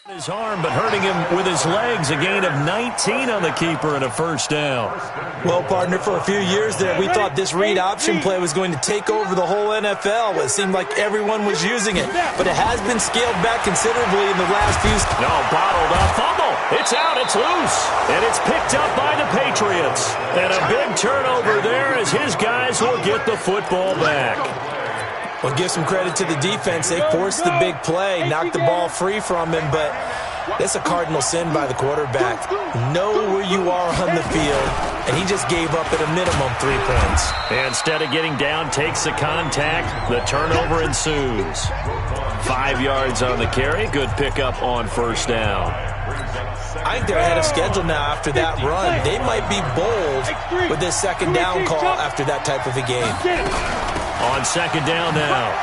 His arm, but hurting him with his legs. A gain of 19 on the keeper and a first down. Well, partner, for a few years there, we thought this read option play was going to take over the whole NFL. It seemed like everyone was using it, but it has been scaled back considerably in the last few. No, bottled up. Fumble. It's out. It's loose. And it's picked up by the Patriots. And a big turnover there as his guys will get the football back. Well, give some credit to the defense. They forced the big play, knocked the ball free from him, but that's a cardinal sin by the quarterback. Know where you are on the field, and he just gave up at a minimum 3 points. Instead of getting down, takes the contact. The turnover ensues. 5 yards on the carry. Good pickup on first down. I think they're ahead of schedule now after that run. They might be bold with this second down call after that type of a game. On second down now,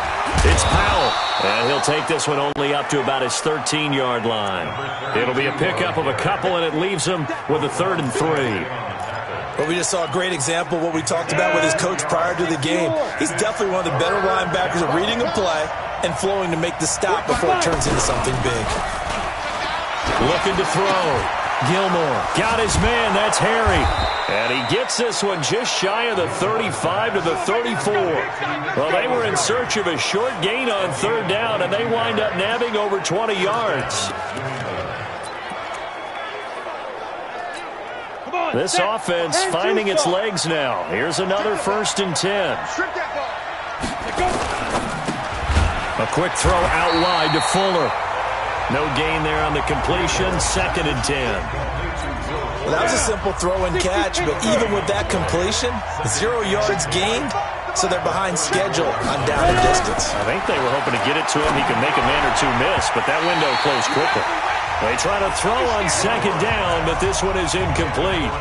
it's Powell. And he'll take this one only up to about his 13-yard line. It'll be a pickup of a couple, and it leaves him with a 3rd and 3. Well, we just saw a great example of what we talked about with his coach prior to the game. He's definitely one of the better linebackers at reading a play and flowing to make the stop before it turns into something big. Looking to throw. Gilmore got his man. That's Harry. And he gets this one just shy of the 35 to the 34. Well, they were in search of a short gain on 3rd down, and they wind up nabbing over 20 yards. This offense finding its legs now. Here's another 1st and 10. A quick throw out wide to Fuller. No gain there on the completion. 2nd and 10. Well, that was a simple throw and catch, but even with that completion, 0 yards gained, so they're behind schedule on down and distance. I think they were hoping to get it to him. He could make a man or two miss, but that window closed quickly. They try to throw on 2nd down, but this one is incomplete.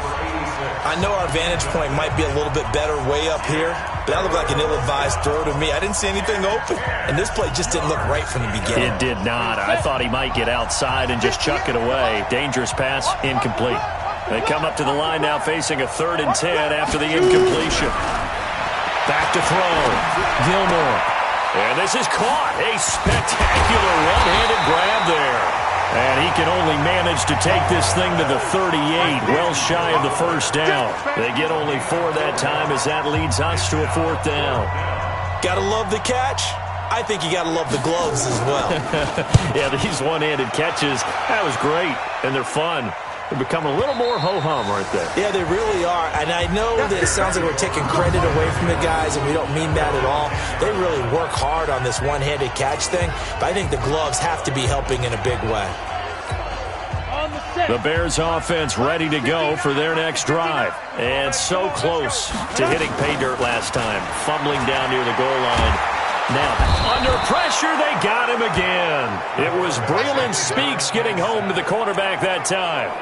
I know our vantage point might be a little bit better way up here, but that looked like an ill-advised throw to me. I didn't see anything open, and this play just didn't look right from the beginning. It did not. I thought he might get outside and just chuck it away. Dangerous pass, incomplete. They come up to the line now facing a 3rd and 10 after the incompletion. Back to throw. Gilmore. And this is caught. A spectacular one-handed grab there. And he can only manage to take this thing to the 38, well shy of the 1st down. They get only 4 that time as that leads us to a 4th down. Gotta love the catch. I think you gotta love the gloves as well. Yeah, these one-handed catches, that was great, and they're fun. They become a little more ho-hum, aren't they? Yeah, they really are. And I know that it sounds like we're taking credit away from the guys, and we don't mean that at all. They really work hard on this one-handed catch thing, but I think the gloves have to be helping in a big way. The Bears offense ready to go for their next drive. And so close to hitting pay dirt last time. Fumbling down near the goal line. Now, under pressure, they got him again. It was Breland Speaks getting home to the quarterback that time.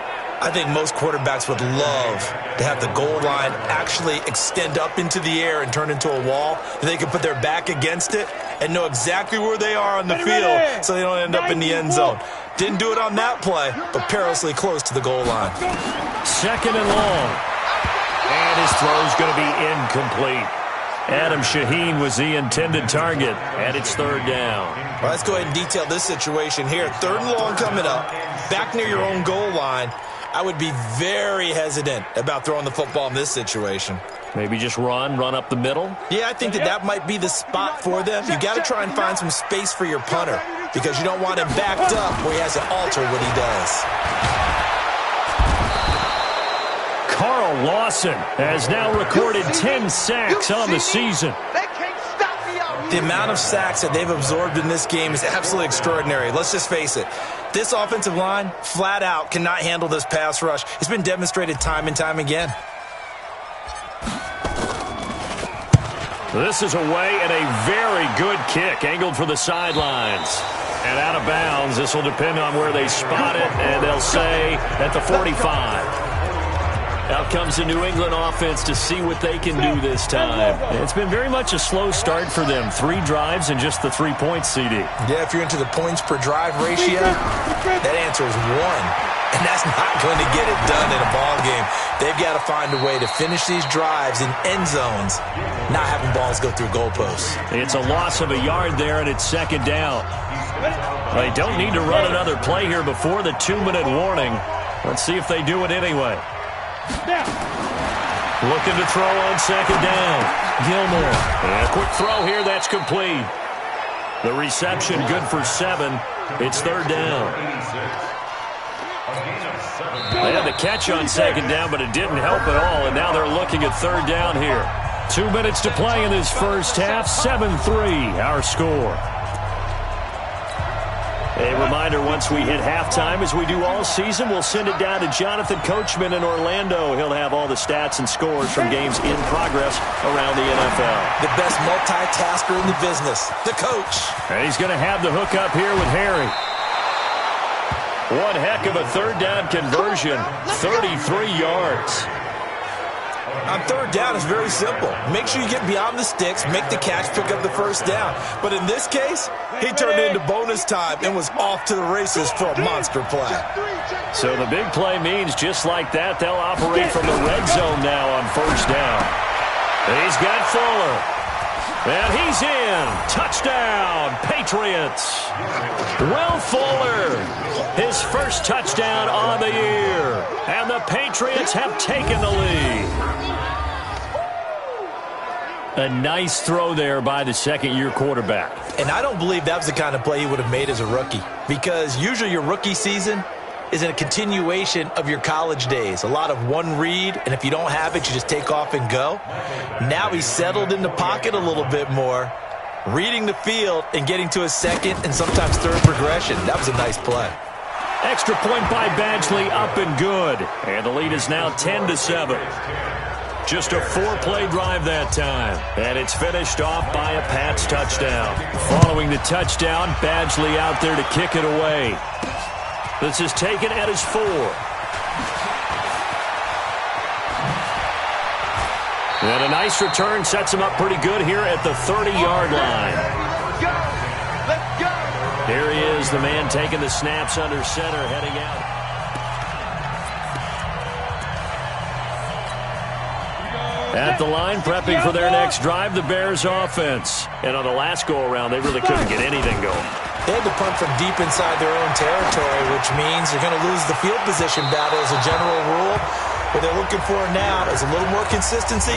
I think most quarterbacks would love to have the goal line actually extend up into the air and turn into a wall. And they can put their back against it and know exactly where they are on the field so they don't end up in the end zone. Didn't do it on that play, but perilously close to the goal line. 2nd and long. And his throw's going to be incomplete. Adam Shaheen was the intended target, and it's 3rd down. Well, let's go ahead and detail this situation here. 3rd and long coming up, back near your own goal line. I would be very hesitant about throwing the football in this situation. Maybe just run up the middle? Yeah, I think that might be the spot for them. You got to try and find some space for your punter because you don't want him backed up where he has to alter what he does. Carl Lawson has now recorded 10 sacks on the season. The amount of sacks that they've absorbed in this game is absolutely extraordinary. Let's just face it. This offensive line, flat out, cannot handle this pass rush. It's been demonstrated time and time again. This is away and a very good kick, angled for the sidelines. And out of bounds, this will depend on where they spot it, and they'll say at the 45. Out comes the New England offense to see what they can do this time. It's been very much a slow start for them. 3 drives and just the 3 points, CD. Yeah, if you're into the points per drive ratio, that answer is 1. And that's not going to get it done in a ball game. They've got to find a way to finish these drives in end zones, not having balls go through goalposts. It's a loss of a yard there, and it's 2nd down. They don't need to run another play here before the 2-minute warning. Let's see if they do it anyway. Looking to throw on second down. Gilmore. And a quick throw here. That's complete. The reception good for 7. It's third down. They had the catch on second down, but it didn't help at all, and now they're looking at third down here. 2 minutes to play in this first half. 7-3 our score. A reminder, once we hit halftime, as we do all season, we'll send it down to Jonathan Coachman in Orlando. He'll have all the stats and scores from games in progress around the NFL. The best multitasker in the business, the coach. And he's going to have the hook up here with Harry. One heck of a third down conversion, 33 yards. On third down, it's very simple. Make sure you get beyond the sticks, make the catch, pick up the first down. But in this case, he turned it into bonus time and was off to the races for a monster play. So the big play means just like that, they'll operate from the red zone now on first down. He's got Fuller. And he's in. Touchdown, Patriots. Will Fuller, his first touchdown on the year. And the Patriots have taken the lead. A nice throw there by the second-year quarterback. And I don't believe that was the kind of play he would have made as a rookie, because usually your rookie season is a continuation of your college days. A lot of one read, and if you don't have it, you just take off and go. Now he's settled in the pocket a little bit more, reading the field and getting to a second and sometimes third progression. That was a nice play. Extra point by Badgley, up and good. And the lead is now 10-7. Just a 4-play drive that time. And it's finished off by a Pats touchdown. Following the touchdown, Badgley out there to kick it away. This is taken at his 4. And a nice return sets him up pretty good here at the 30-yard line. Here he is, the man taking the snaps under center, heading out. At the line, prepping for their next drive, the Bears offense. And on the last go-around, they really couldn't get anything going. They had to punt from deep inside their own territory, which means they're going to lose the field position battle as a general rule. What they're looking for now is a little more consistency,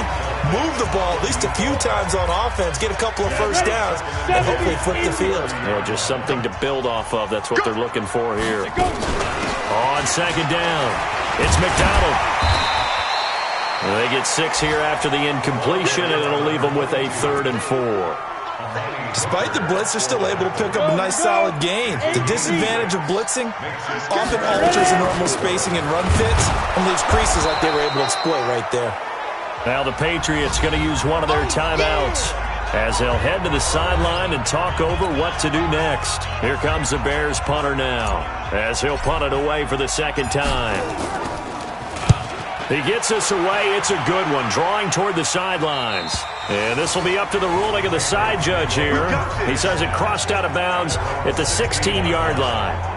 move the ball at least a few times on offense, get a couple of first downs, and hopefully flip the field. Yeah, just something to build off of. That's what they're looking for here. On second down, it's McDonald. They get 6 here after the incompletion, and it'll leave them with a 3rd and 4. Despite the blitz, they're still able to pick up a nice solid gain. The disadvantage of blitzing often alters the normal spacing and run fits and leaves creases like they were able to exploit right there. Now the Patriots going to use one of their timeouts as they'll head to the sideline and talk over what to do next. Here comes the Bears punter now as he'll punt it away for the second time. He gets us away. It's a good one, drawing toward the sidelines. And this will be up to the ruling of the side judge here. He says it crossed out of bounds at the 16-yard line.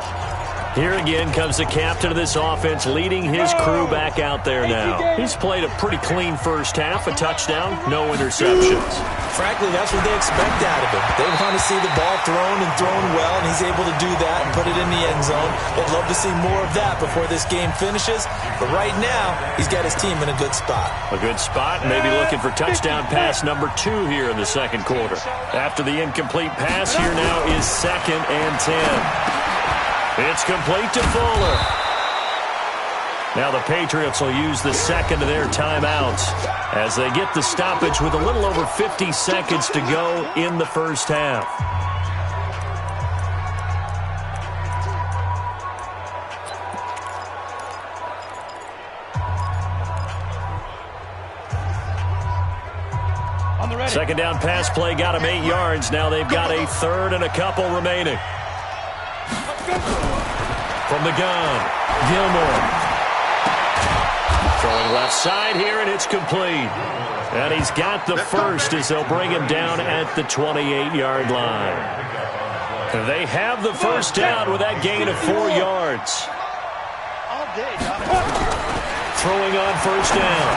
Here again comes the captain of this offense, leading his crew back out there now. He's played a pretty clean first half, a touchdown, no interceptions. Frankly, that's what they expect out of him. They want to see the ball thrown and thrown well, and he's able to do that and put it in the end zone. They'd love to see more of that before this game finishes. But right now, he's got his team in a good spot. A good spot, maybe looking for touchdown pass number 2 here in the second quarter. After the incomplete pass, here now is 2nd and 10. It's complete to Fuller. Now the Patriots will use the second of their timeouts as they get the stoppage with a little over 50 seconds to go in the first half. Second down pass play got him 8 yards. Now they've got a 3rd and a couple remaining. From the gun, Gilmore. Throwing left side here, and it's complete. And he's got the first as they'll bring him down at the 28-yard line. They have the first down with that gain of 4 yards. Throwing on first down.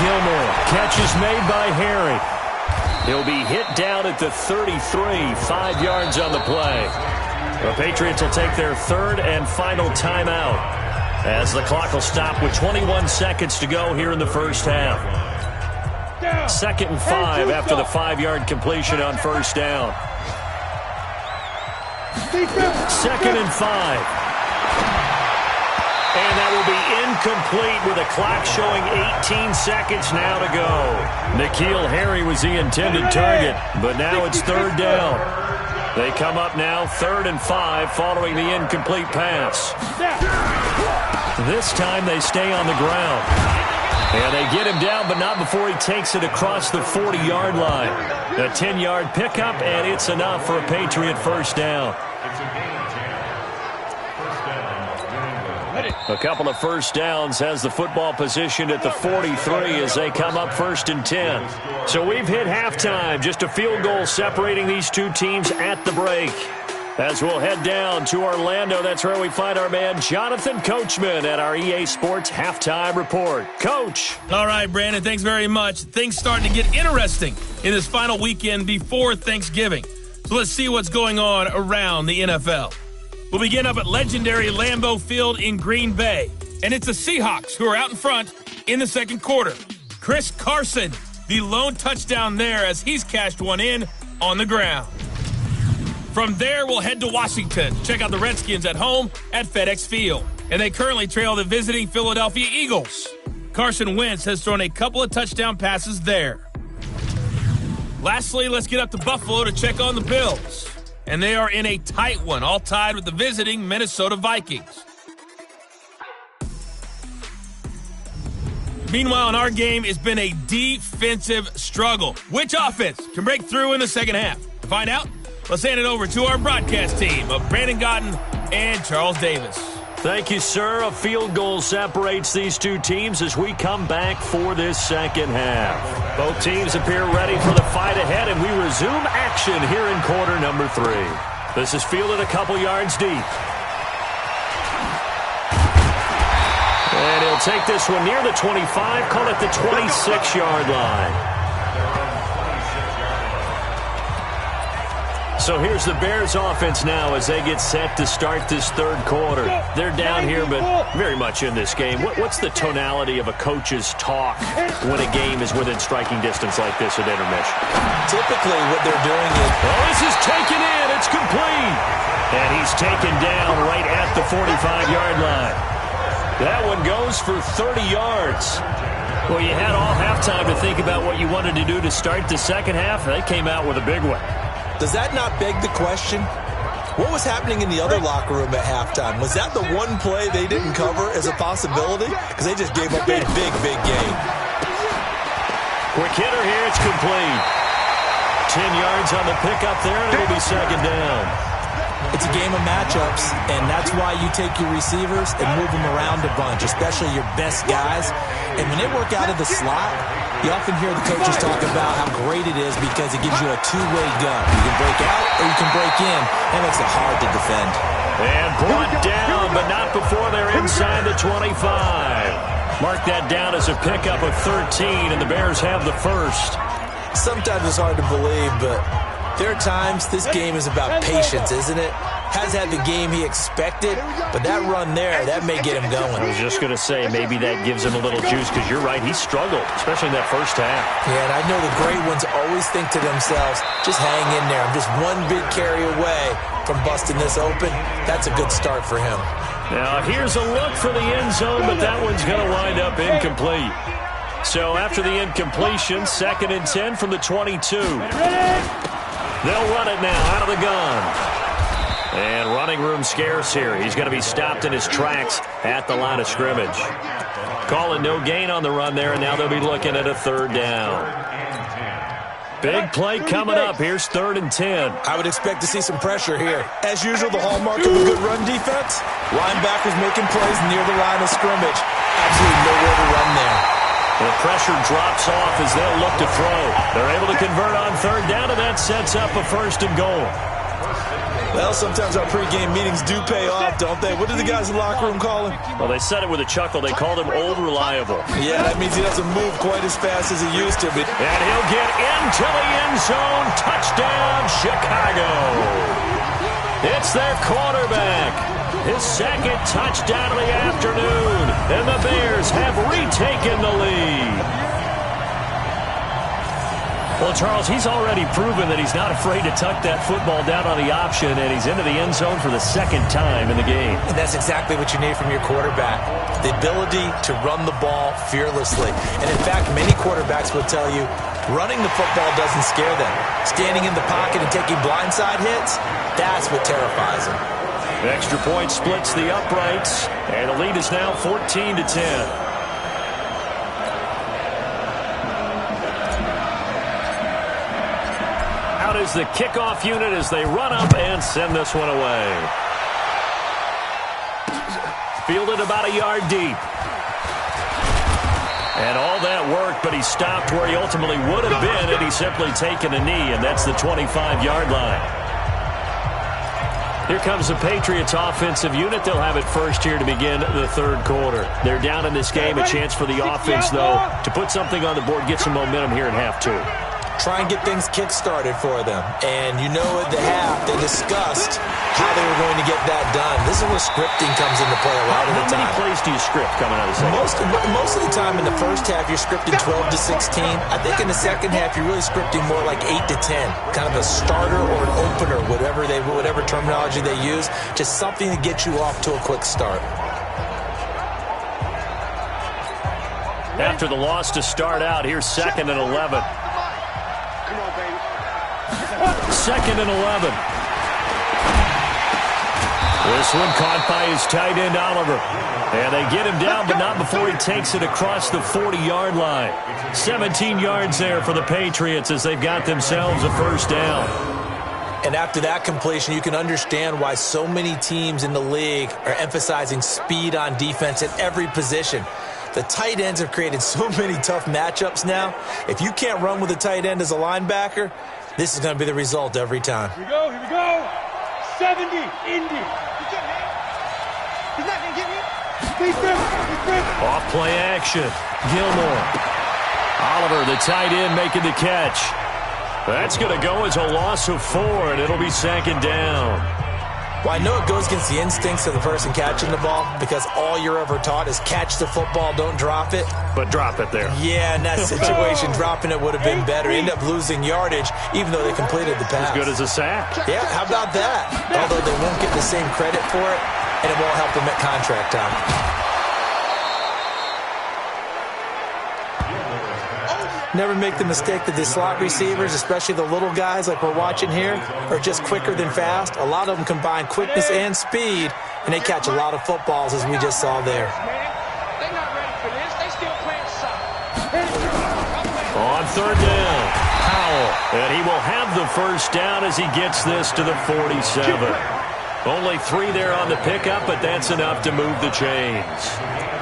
Gilmore. Catch is made by Harry. He'll be hit down at the 33, 5 yards on the play. The Patriots will take their third and final timeout as the clock will stop with 21 seconds to go here in the first half. 2nd and 5 after the 5-yard completion on first down. 2nd and 5. And that will be incomplete with a clock showing 18 seconds now to go. N'Keal Harry was the intended target, but now it's third down. They come up now 3rd and 5 following the incomplete pass. This time they stay on the ground. And they get him down, but not before he takes it across the 40-yard line. A 10-yard pickup, and it's enough for a Patriot first down. A couple of first downs has the football position at the 43 as they come up 1st and 10. So we've hit halftime, just a field goal separating these two teams at the break. As we'll head down to Orlando, that's where we find our man Jonathan Coachman at our EA Sports Halftime Report. Coach. All right, Brandon, thanks very much. Things starting to get interesting in this final weekend before Thanksgiving. So let's see what's going on around the NFL. We'll begin up at legendary Lambeau Field in Green Bay. And it's the Seahawks who are out in front in the second quarter. Chris Carson, the lone touchdown there as he's cashed one in on the ground. From there, we'll head to Washington. Check out the Redskins at home at FedEx Field. And they currently trail the visiting Philadelphia Eagles. Carson Wentz has thrown a couple of touchdown passes there. Lastly, let's get up to Buffalo to check on the Bills. And they are in a tight one, all tied with the visiting Minnesota Vikings. Meanwhile, in our game, it's been a defensive struggle. Which offense can break through in the second half? To find out, let's hand it over to our broadcast team of Brandon Gotten and Charles Davis. Thank you, sir. A field goal separates these two teams as we come back for this second half. Both teams appear ready for the fight ahead, and we resume action here in quarter number 3. This is fielded a couple yards deep. And he'll take this one near the 25, call it the 26-yard line. So here's the Bears offense now as they get set to start this third quarter. They're down here, but very much in this game. What's the tonality of a coach's talk when a game is within striking distance like this at intermission? Typically what they're doing is... Oh, this is taken in. It's complete. And he's taken down right at the 45-yard line. That one goes for 30 yards. Well, you had all halftime to think about what you wanted to do to start the second half. They came out with a big one. Does that not beg the question? What was happening in the other locker room at halftime? Was that the one play they didn't cover as a possibility? Because they just gave up a big, big game. Quick hitter here. It's complete. 10 yards on the pickup there, and it'll be second down. It's a game of matchups, and that's why you take your receivers and move them around a bunch, especially your best guys. And when they work out of the slot, you often hear the coaches talk about how great it is because it gives you a two-way gun. You can break out or you can break in. That makes it hard to defend. And brought down, but not before they're inside the 25. Mark that down as a pickup of 13, and the Bears have the first. Sometimes it's hard to believe, but there are times this game is about patience, isn't it? Has had the game he expected, but that run there, that may get him going. I was just going to say, maybe that gives him a little juice, because you're right, he struggled, especially in that first half. Yeah, and I know the great ones always think to themselves, just hang in there. I'm just one big carry away from busting this open. That's a good start for him. Now, here's a look for the end zone, but that one's going to wind up incomplete. So after the incompletion, 2nd and 10 from the 22. They'll run it now out of the gun. And running room scarce here. He's going to be stopped in his tracks at the line of scrimmage. Calling no gain on the run there, and now they'll be looking at a third down. Big play coming up. Here's 3rd and 10. I would expect to see some pressure here. As usual, the hallmark of a good run defense, linebackers making plays near the line of scrimmage. Absolutely nowhere to run there. The pressure drops off as they'll look to throw. They're able to convert on third down, and that sets up a 1st and goal. Well, sometimes our pregame meetings do pay off, don't they? What did the guys in the locker room call him? Well, they said it with a chuckle. They called him Old Reliable. Yeah, that means he doesn't move quite as fast as he used to. But... And he'll get into the end zone. Touchdown, Chicago. It's their quarterback. His second touchdown of the afternoon. And the Bears have retaken the lead. Well, Charles, he's already proven that he's not afraid to tuck that football down on the option, and he's into the end zone for the second time in the game. And that's exactly what you need from your quarterback, the ability to run the ball fearlessly. And, in fact, many quarterbacks will tell you running the football doesn't scare them. Standing in the pocket and taking blindside hits, that's what terrifies them. The extra point splits the uprights, and the lead is now 14-10. Is the kickoff unit as they run up and send this one away. Fielded about a yard deep. And all that work, but he stopped where he ultimately would have been had he simply taken a knee, and that's the 25-yard line. Here comes the Patriots offensive unit. They'll have it first here to begin the third quarter. They're down in this game. A chance for the offense, though, to put something on the board, get some momentum here in half two. Try and get things kick-started for them. And you know at the half, they discussed how they were going to get that done. This is where scripting comes into play a lot of the time. How many plays do you script coming out of the second? Most of the time in the first half, you're scripting 12 to 16. I think in the second half, you're really scripting more like 8 to 10. Kind of a starter or an opener, whatever terminology they use. Just something to get you off to a quick start. After the loss to start out, here's 2nd and 11. 2nd and 11. This one caught by his tight end, Oliver. And they get him down, but not before he takes it across the 40-yard line. 17 yards there for the Patriots as they've got themselves a first down. And after that completion, you can understand why so many teams in the league are emphasizing speed on defense at every position. The tight ends have created so many tough matchups now. If you can't run with a tight end as a linebacker, this is going to be the result every time. Here we go, here we go. 70, Indy. He's not going to get me. Off play action. Gilmore. Oliver, the tight end, making the catch. That's going to go as a loss of 4, and it'll be 2nd down. Well, I know it goes against the instincts of the person catching the ball because all you're ever taught is catch the football, don't drop it. But drop it there. Yeah, in that situation, dropping it would have been better. End up losing yardage, even though they completed the pass. As good as a sack. Yeah, how about that? Although they won't get the same credit for it, and it won't help them at contract time. Never make the mistake that the slot receivers, especially the little guys like we're watching here, are just quicker than fast. A lot of them combine quickness and speed, and they catch a lot of footballs, as we just saw there. They're not ready for this. They still playing solid. On 3rd down, Powell. And he will have the first down as he gets this to the 47. Only 3 there on the pickup, but that's enough to move the chains.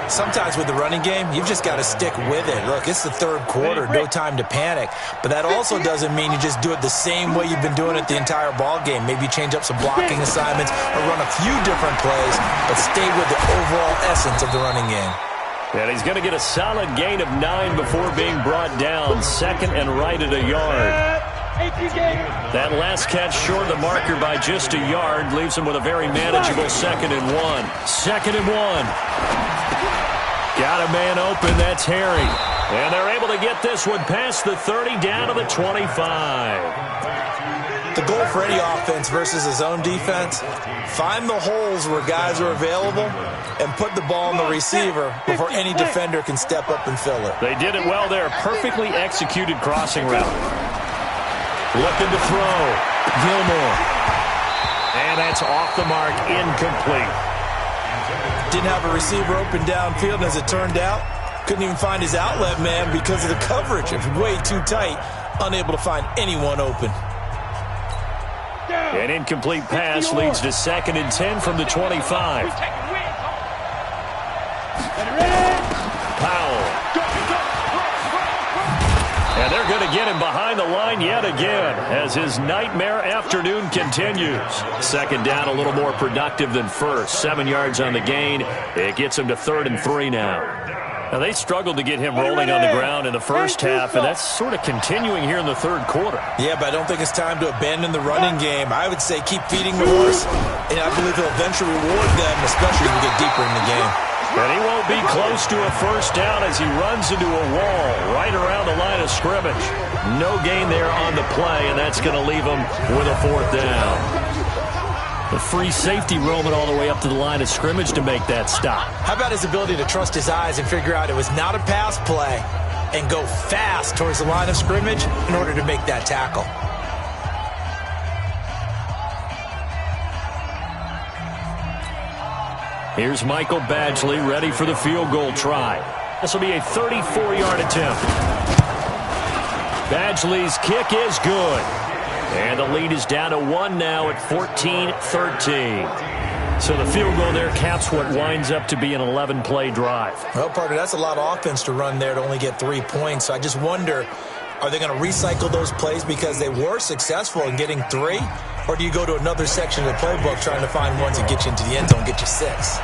Sometimes with the running game, you've just got to stick with it. Look, it's the third quarter, no time to panic. But that also doesn't mean you just do it the same way you've been doing it the entire ball game. Maybe change up some blocking assignments or run a few different plays, but stay with the overall essence of the running game. And he's going to get a solid gain of 9 before being brought down. 2nd and right at a yard. That last catch short of the marker by just a yard leaves him with a very manageable 2nd and 1. 2nd and 1. Got a man open, that's Harry. And they're able to get this one past the 30 down to the 25. The goal for any offense versus a zone defense, find the holes where guys are available and put the ball on the receiver before any defender can step up and fill it. They did it well there. Perfectly executed crossing route. Looking to throw. Gilmore. And that's off the mark, incomplete. Didn't have a receiver open downfield, and as it turned out, couldn't even find his outlet man because of the coverage. It was way too tight, unable to find anyone open. An incomplete pass leads to 2nd and 10 from the 25. Powell. And they're going to get him behind the line yet again as his nightmare afternoon continues. 2nd down, a little more productive than first. 7 yards on the gain. It gets him to 3rd and 3 now. Now, they struggled to get him rolling on the ground in the first half, and that's sort of continuing here in the third quarter. Yeah, but I don't think it's time to abandon the running game. I would say keep feeding the horse, and I believe he'll eventually reward them, especially as we get deeper in the game. And he won't be close to a first down as he runs into a wall right around the line of scrimmage. No gain there on the play, and that's going to leave him with a fourth down. The free safety roaming all the way up to the line of scrimmage to make that stop. How about his ability to trust his eyes and figure out it was not a pass play and go fast towards the line of scrimmage in order to make that tackle? Here's Michael Badgley ready for the field goal try. This will be a 34-yard attempt. Badgley's kick is good. And the lead is down to 1 now at 14-13. So the field goal there caps what winds up to be an 11-play drive. Well, partner, that's a lot of offense to run there to only get 3 points. So I just wonder, are they going to recycle those plays because they were successful in getting 3? Or do you go to another section of the playbook trying to find ones that get you into the end zone, get you 6?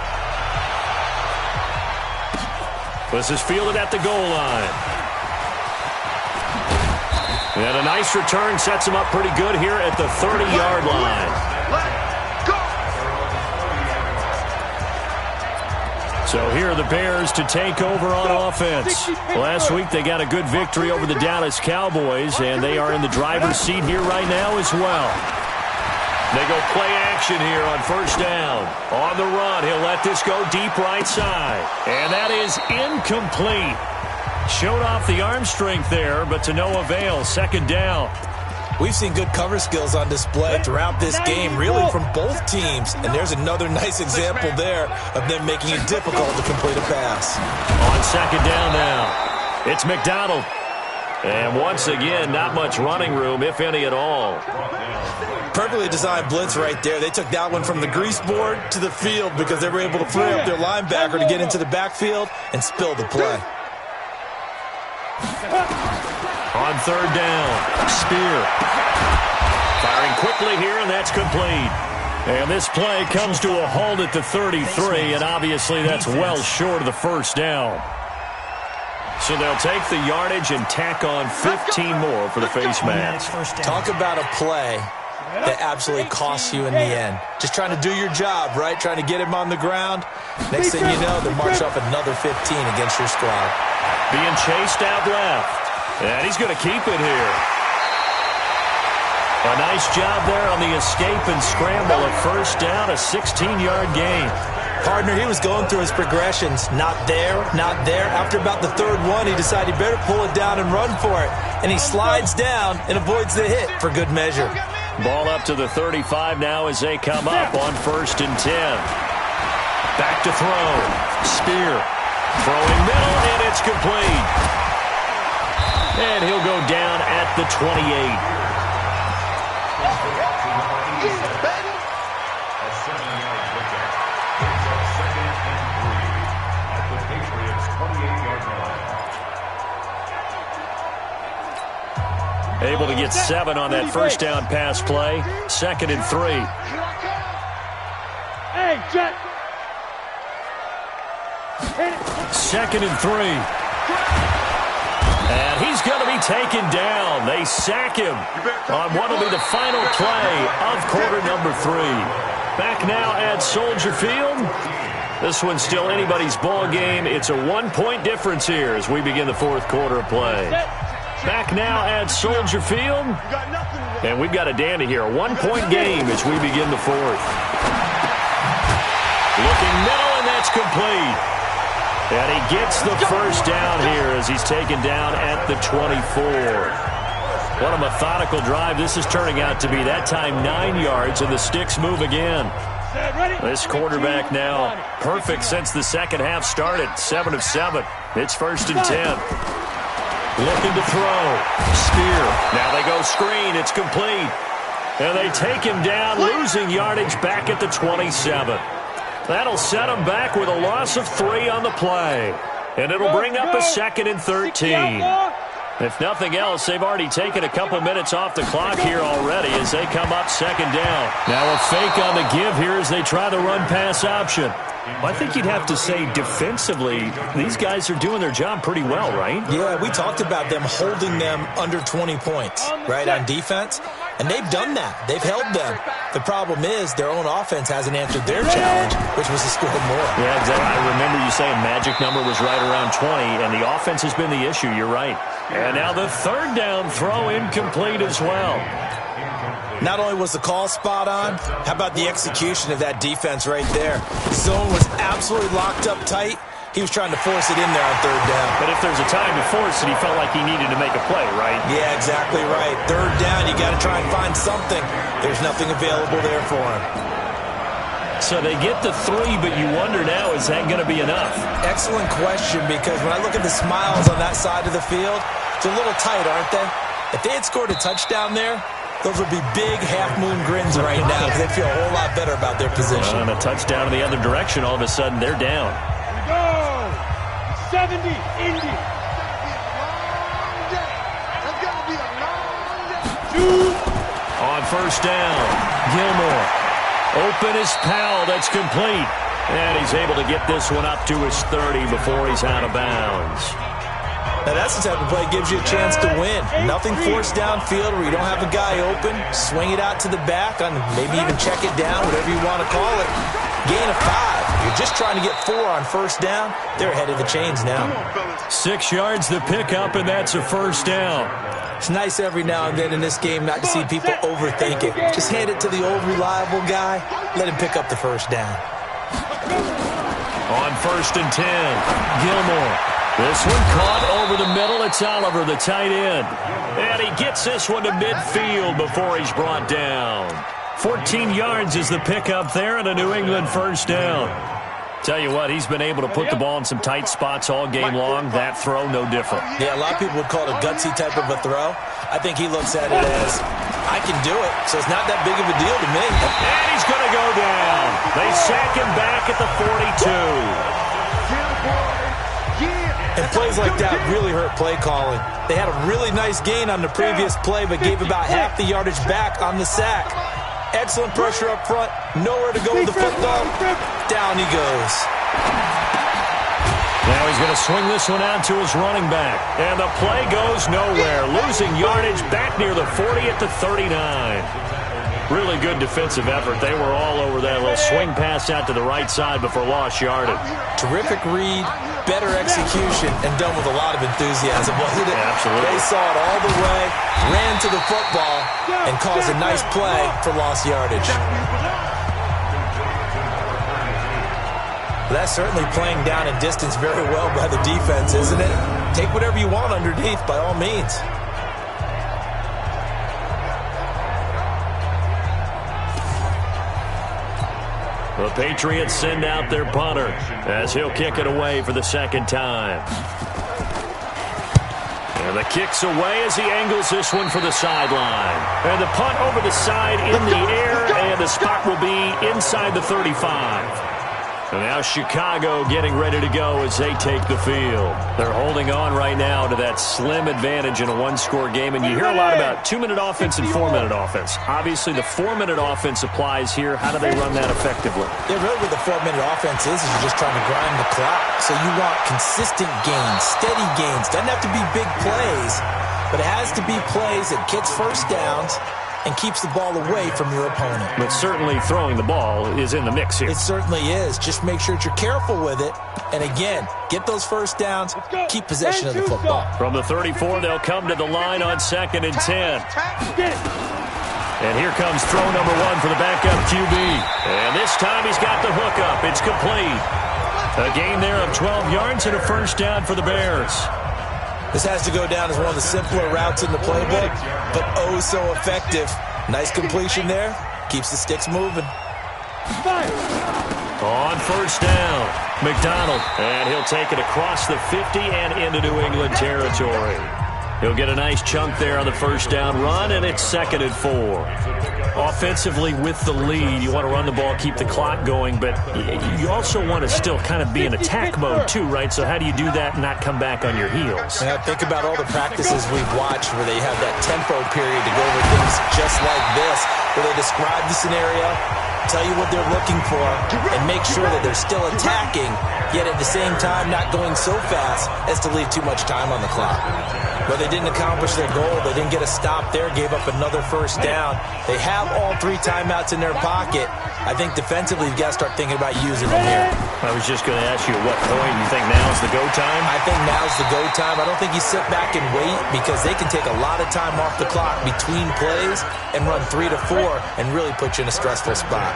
This is fielded at the goal line. And a nice return sets him up pretty good here at the 30-yard line. So here are the Bears to take over on offense. Last week they got a good victory over the Dallas Cowboys, and they are in the driver's seat here right now as well. They go play action here on first down. On the run, he'll let this go deep right side. And that is incomplete. Showed off the arm strength there, but to no avail. Second down. We've seen good cover skills on display throughout this game, really from both teams. And there's another nice example there of them making it difficult to complete a pass. On second down now, it's McDonald. And once again, not much running room, if any at all. Perfectly designed blitz right there. They took that one from the grease board to the field because they were able to free up their linebacker to get into the backfield and spill the play. On third down, Spear. Firing quickly here, and that's complete. And this play comes to a halt at the 33, and obviously that's well short of the first down. So they'll take the yardage and tack on 15 more for the face mask. Talk about a play that absolutely costs you in the end. Just trying to do your job, right? Trying to get him on the ground. Next thing you know, they march up another 15 against your squad. Being chased out left. And he's going to keep it here. A nice job there on the escape and scramble. A first down, a 16-yard gain. Partner, he was going through his progressions. Not there, not there. After about the third one, he decided he better pull it down and run for it. And he slides down and avoids the hit for good measure. Ball up to the 35 now as they come up on 1st and 10. Back to throw. Spear. Throwing middle, and it's complete. And he'll go down at the 28. Able to get 7 on that first down pass play. 2nd and 3. Hey, Jet. 2nd and 3. And he's going to be taken down. They sack him on what will be the final play of quarter number 3. Back now at Soldier Field. This one's still anybody's ball game. It's a 1-point difference here as we begin the 4th quarter of play. Back now at Soldier Field. And we've got a dandy here. A 1-point game as we begin the 4th. Looking middle, and that's complete. And he gets the first down here as he's taken down at the 24. What a methodical drive this is turning out to be. That time 9 yards, and the sticks move again. This quarterback now perfect since the second half started. 7 of 7. It's 1st and 10. Looking to throw. Spear. Now they go screen. It's complete. And they take him down, losing yardage back at the 27. That'll set him back with a loss of 3 on the play. And it'll bring up a 2nd and 13. If nothing else, they've already taken a couple minutes off the clock here already as they come up second down. Now a fake on the give here as they try the run-pass option. Well, I think you'd have to say defensively, these guys are doing their job pretty well, right? Yeah, we talked about them holding them under 20 points, right, on defense. And they've done that. They've held them. The problem is their own offense hasn't answered their challenge, which was to score more. Yeah, exactly. I remember you saying magic number was right around 20, and the offense has been the issue. You're right. And now the third down throw incomplete as well. Not only was the call spot on, how about the execution of that defense right there? Zone was absolutely locked up tight. He was trying to force it in there on third down. But if there's a time to force it, he felt like he needed to make a play, right? Yeah, exactly right. Third down, you got to try and find something. There's nothing available there for him. So they get the 3, but you wonder now, is that going to be enough? Excellent question, because when I look at the smiles on that side of the field, it's a little tight, aren't they? If they had scored a touchdown there, those would be big half-moon grins right now because they feel a whole lot better about their position. And a touchdown in the other direction, all of a sudden they're down. Go! 70, Indy. On first down, Gilmore. Open is Powell. That's complete. And he's able to get this one up to his 30 before he's out of bounds. Now that's the type of play that gives you a chance to win. Nothing forced downfield where you don't have a guy open. Swing it out to the back, on maybe even check it down, whatever you want to call it. Gain of 5. You're just trying to get 4 on first down. They're ahead of the chains now. 6 yards the pickup, and that's a first down. It's nice every now and then in this game not to see people overthink it. Just hand it to the old reliable guy. Let him pick up the first down. On first and 10, Gilmore. This one caught over the middle. It's Oliver, the tight end. And he gets this one to midfield before he's brought down. 14 yards is the pickup there and a New England first down. Tell you what, he's been able to put the ball in some tight spots all game long. That throw, no different. Yeah, a lot of people would call it a gutsy type of a throw. I think he looks at it as, I can do it, so it's not that big of a deal to me. And he's going to go down. They sack him back at the 42. And plays like that really hurt play calling. They had a really nice gain on the previous play, but gave about half the yardage back on the sack. Excellent pressure up front. Nowhere to go with the football. Down he goes. Now he's going to swing this one out to his running back. And the play goes nowhere. Losing yardage back near the 40 at the 39. Really good defensive effort. They were all over that little swing pass out to the right side before lost yardage. Terrific read, better execution, and done with a lot of enthusiasm, wasn't it? Absolutely. They saw it all the way, ran to the football, and caused a nice play for lost yardage. That's certainly playing down in distance very well by the defense, isn't it? Take whatever you want underneath, by all means. The Patriots send out their punter as he'll kick it away for the second time. And the kick's away as he angles this one for the sideline. And the punt over the side in the air, and the spot will be inside the 35. And now Chicago getting ready to go as they take the field. They're holding on right now to that slim advantage in a one-score game. And you hear a lot about 2-minute offense and 4-minute offense. Obviously, the 4-minute offense applies here. How do they run that effectively? Yeah, really what the 4-minute offense is you're just trying to grind the clock. So you want consistent gains, steady gains. Doesn't have to be big plays, but it has to be plays that gets first downs and keeps the ball away from your opponent. But certainly throwing the ball is in the mix here. It certainly is. Just make sure that you're careful with it. And again, get those first downs, keep possession of the football. From the 34, they'll come to the line on 2nd and 10. And here comes throw number 1 for the backup QB. And this time he's got the hook up. It's complete. A gain there of 12 yards and a first down for the Bears. This has to go down as one of the simpler routes in the playbook, but oh so effective. Nice completion there. Keeps the sticks moving. On first down, McDonald. And he'll take it across the 50 and into New England territory. He'll get a nice chunk there on the first down run, and it's 2nd and 4. Offensively with the lead, you want to run the ball, keep the clock going, but you also want to still kind of be in attack mode too, right? So how do you do that and not come back on your heels? Yeah, think about all the practices we've watched where they have that tempo period to go over things just like this, where they describe the scenario, tell you what they're looking for, and make sure that they're still attacking, yet at the same time not going so fast as to leave too much time on the clock. But they didn't accomplish their goal. They didn't get a stop there, gave up another first down. They have all 3 timeouts in their pocket. I think defensively you've got to start thinking about using them here. I was just going to ask you at what point you think now's the go time? I think now's the go time. I don't think you sit back and wait because they can take a lot of time off the clock between plays and run 3 to 4 and really put you in a stressful spot.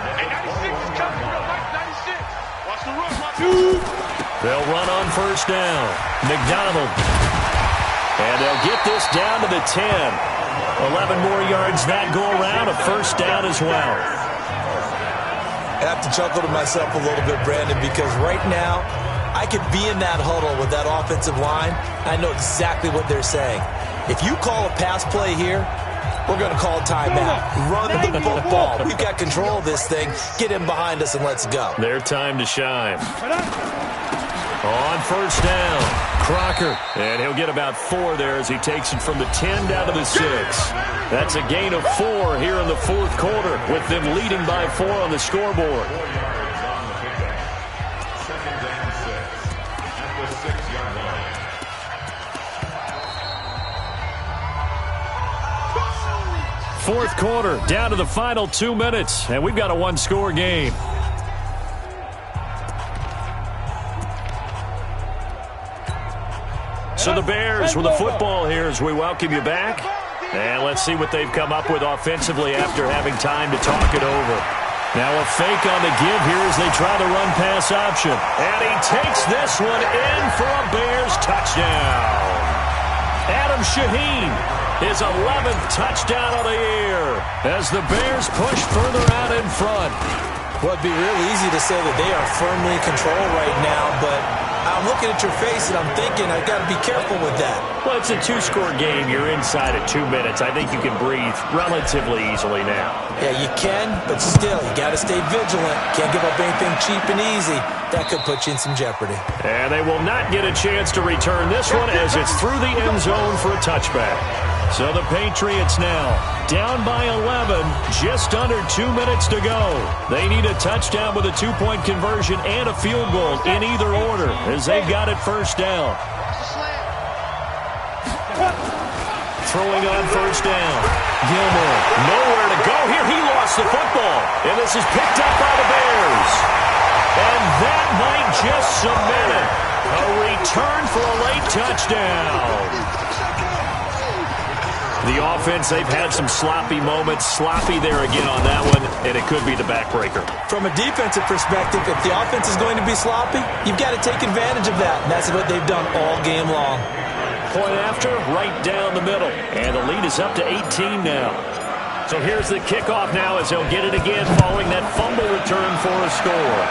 They'll run on first down. McDonald. And they'll get this down to the 10. 11 more yards that go around, a first down as well. I have to chuckle to myself a little bit, Brandon, because right now I could be in that huddle with that offensive line. I know exactly what they're saying. If you call a pass play here, we're going to call timeout. Run the football. We've got control of this thing. Get in behind us and let's go. Their time to shine. On first down, Crocker. And he'll get about 4 there as he takes it from the 10 down to the 6. That's a gain of 4 here in the 4th quarter, with them leading by 4 on the scoreboard. Fourth quarter, down to the final 2 minutes, and we've got a 1-score game. So the Bears with the football here as we welcome you back. And let's see what they've come up with offensively after having time to talk it over. Now a fake on the give here as they try the run-pass option. And he takes this one in for a Bears touchdown. Adam Shaheen, his 11th touchdown of the year as the Bears push further out in front. Well, it'd be real easy to say that they are firmly in control right now, but I'm looking at your face and I'm thinking I've got to be careful with that. Well, it's a 2-score game. You're inside of 2 minutes. I think you can breathe relatively easily now. Yeah, you can, but still, you got to stay vigilant. Can't give up anything cheap and easy. That could put you in some jeopardy. And they will not get a chance to return this one as it's through the end zone for a touchback. So the Patriots now down by 11, just under 2 minutes to go. They need a touchdown with a 2-point conversion and a field goal in either order as they've got it first down. Throwing on first down. Gilmore, nowhere to go here. He lost the football, and this is picked up by the Bears. And that might just cement it. A return for a late touchdown. The offense, they've had some sloppy moments. Sloppy there again on that one, and it could be the backbreaker. From a defensive perspective, if the offense is going to be sloppy, you've got to take advantage of that, and that's what they've done all game long. Point after, right down the middle, and the lead is up to 18 now. So here's the kickoff now as they'll get it again following that fumble return for a score.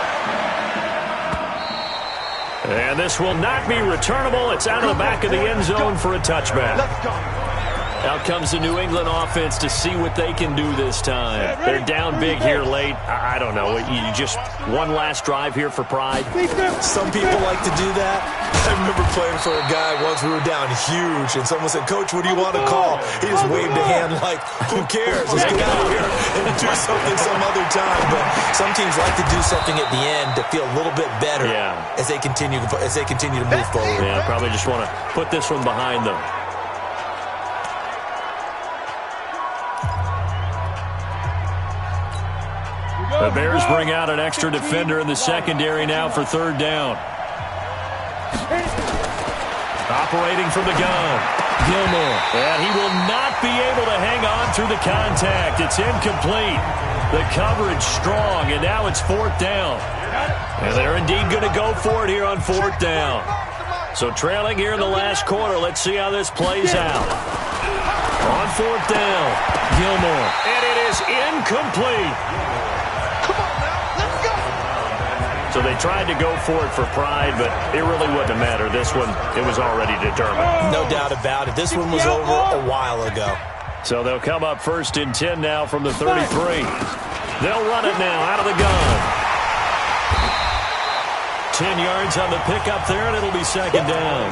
And this will not be returnable. It's out of the back of the end zone for a touchback. Let's go. Out comes the New England offense to see what they can do this time. They're down big here late. I don't know. You just one last drive here for pride. Some people like to do that. I remember playing for a guy once. We were down huge, and someone said, "Coach, what do you want to call?" He just waved a hand like, "Who cares? Let's get out of here and do something some other time." But some teams like to do something at the end to feel a little bit better as they continue to move forward. Yeah, probably just want to put this one behind them. The Bears bring out an extra defender in the secondary now for third down. Operating from the gun, Gilmore. And he will not be able to hang on through the contact. It's incomplete. The coverage strong, and now it's fourth down. And they're indeed going to go for it here on fourth down. So trailing here in the last quarter. Let's see how this plays out. On fourth down, Gilmore. And it is incomplete. So they tried to go for it for pride, but it really wouldn't have mattered. This one, it was already determined. No doubt about it. This one was over a while ago. So they'll come up 1st and 10 now from the 33. They'll run it now out of the gun. 10 yards on the pickup there, and it'll be 2nd down.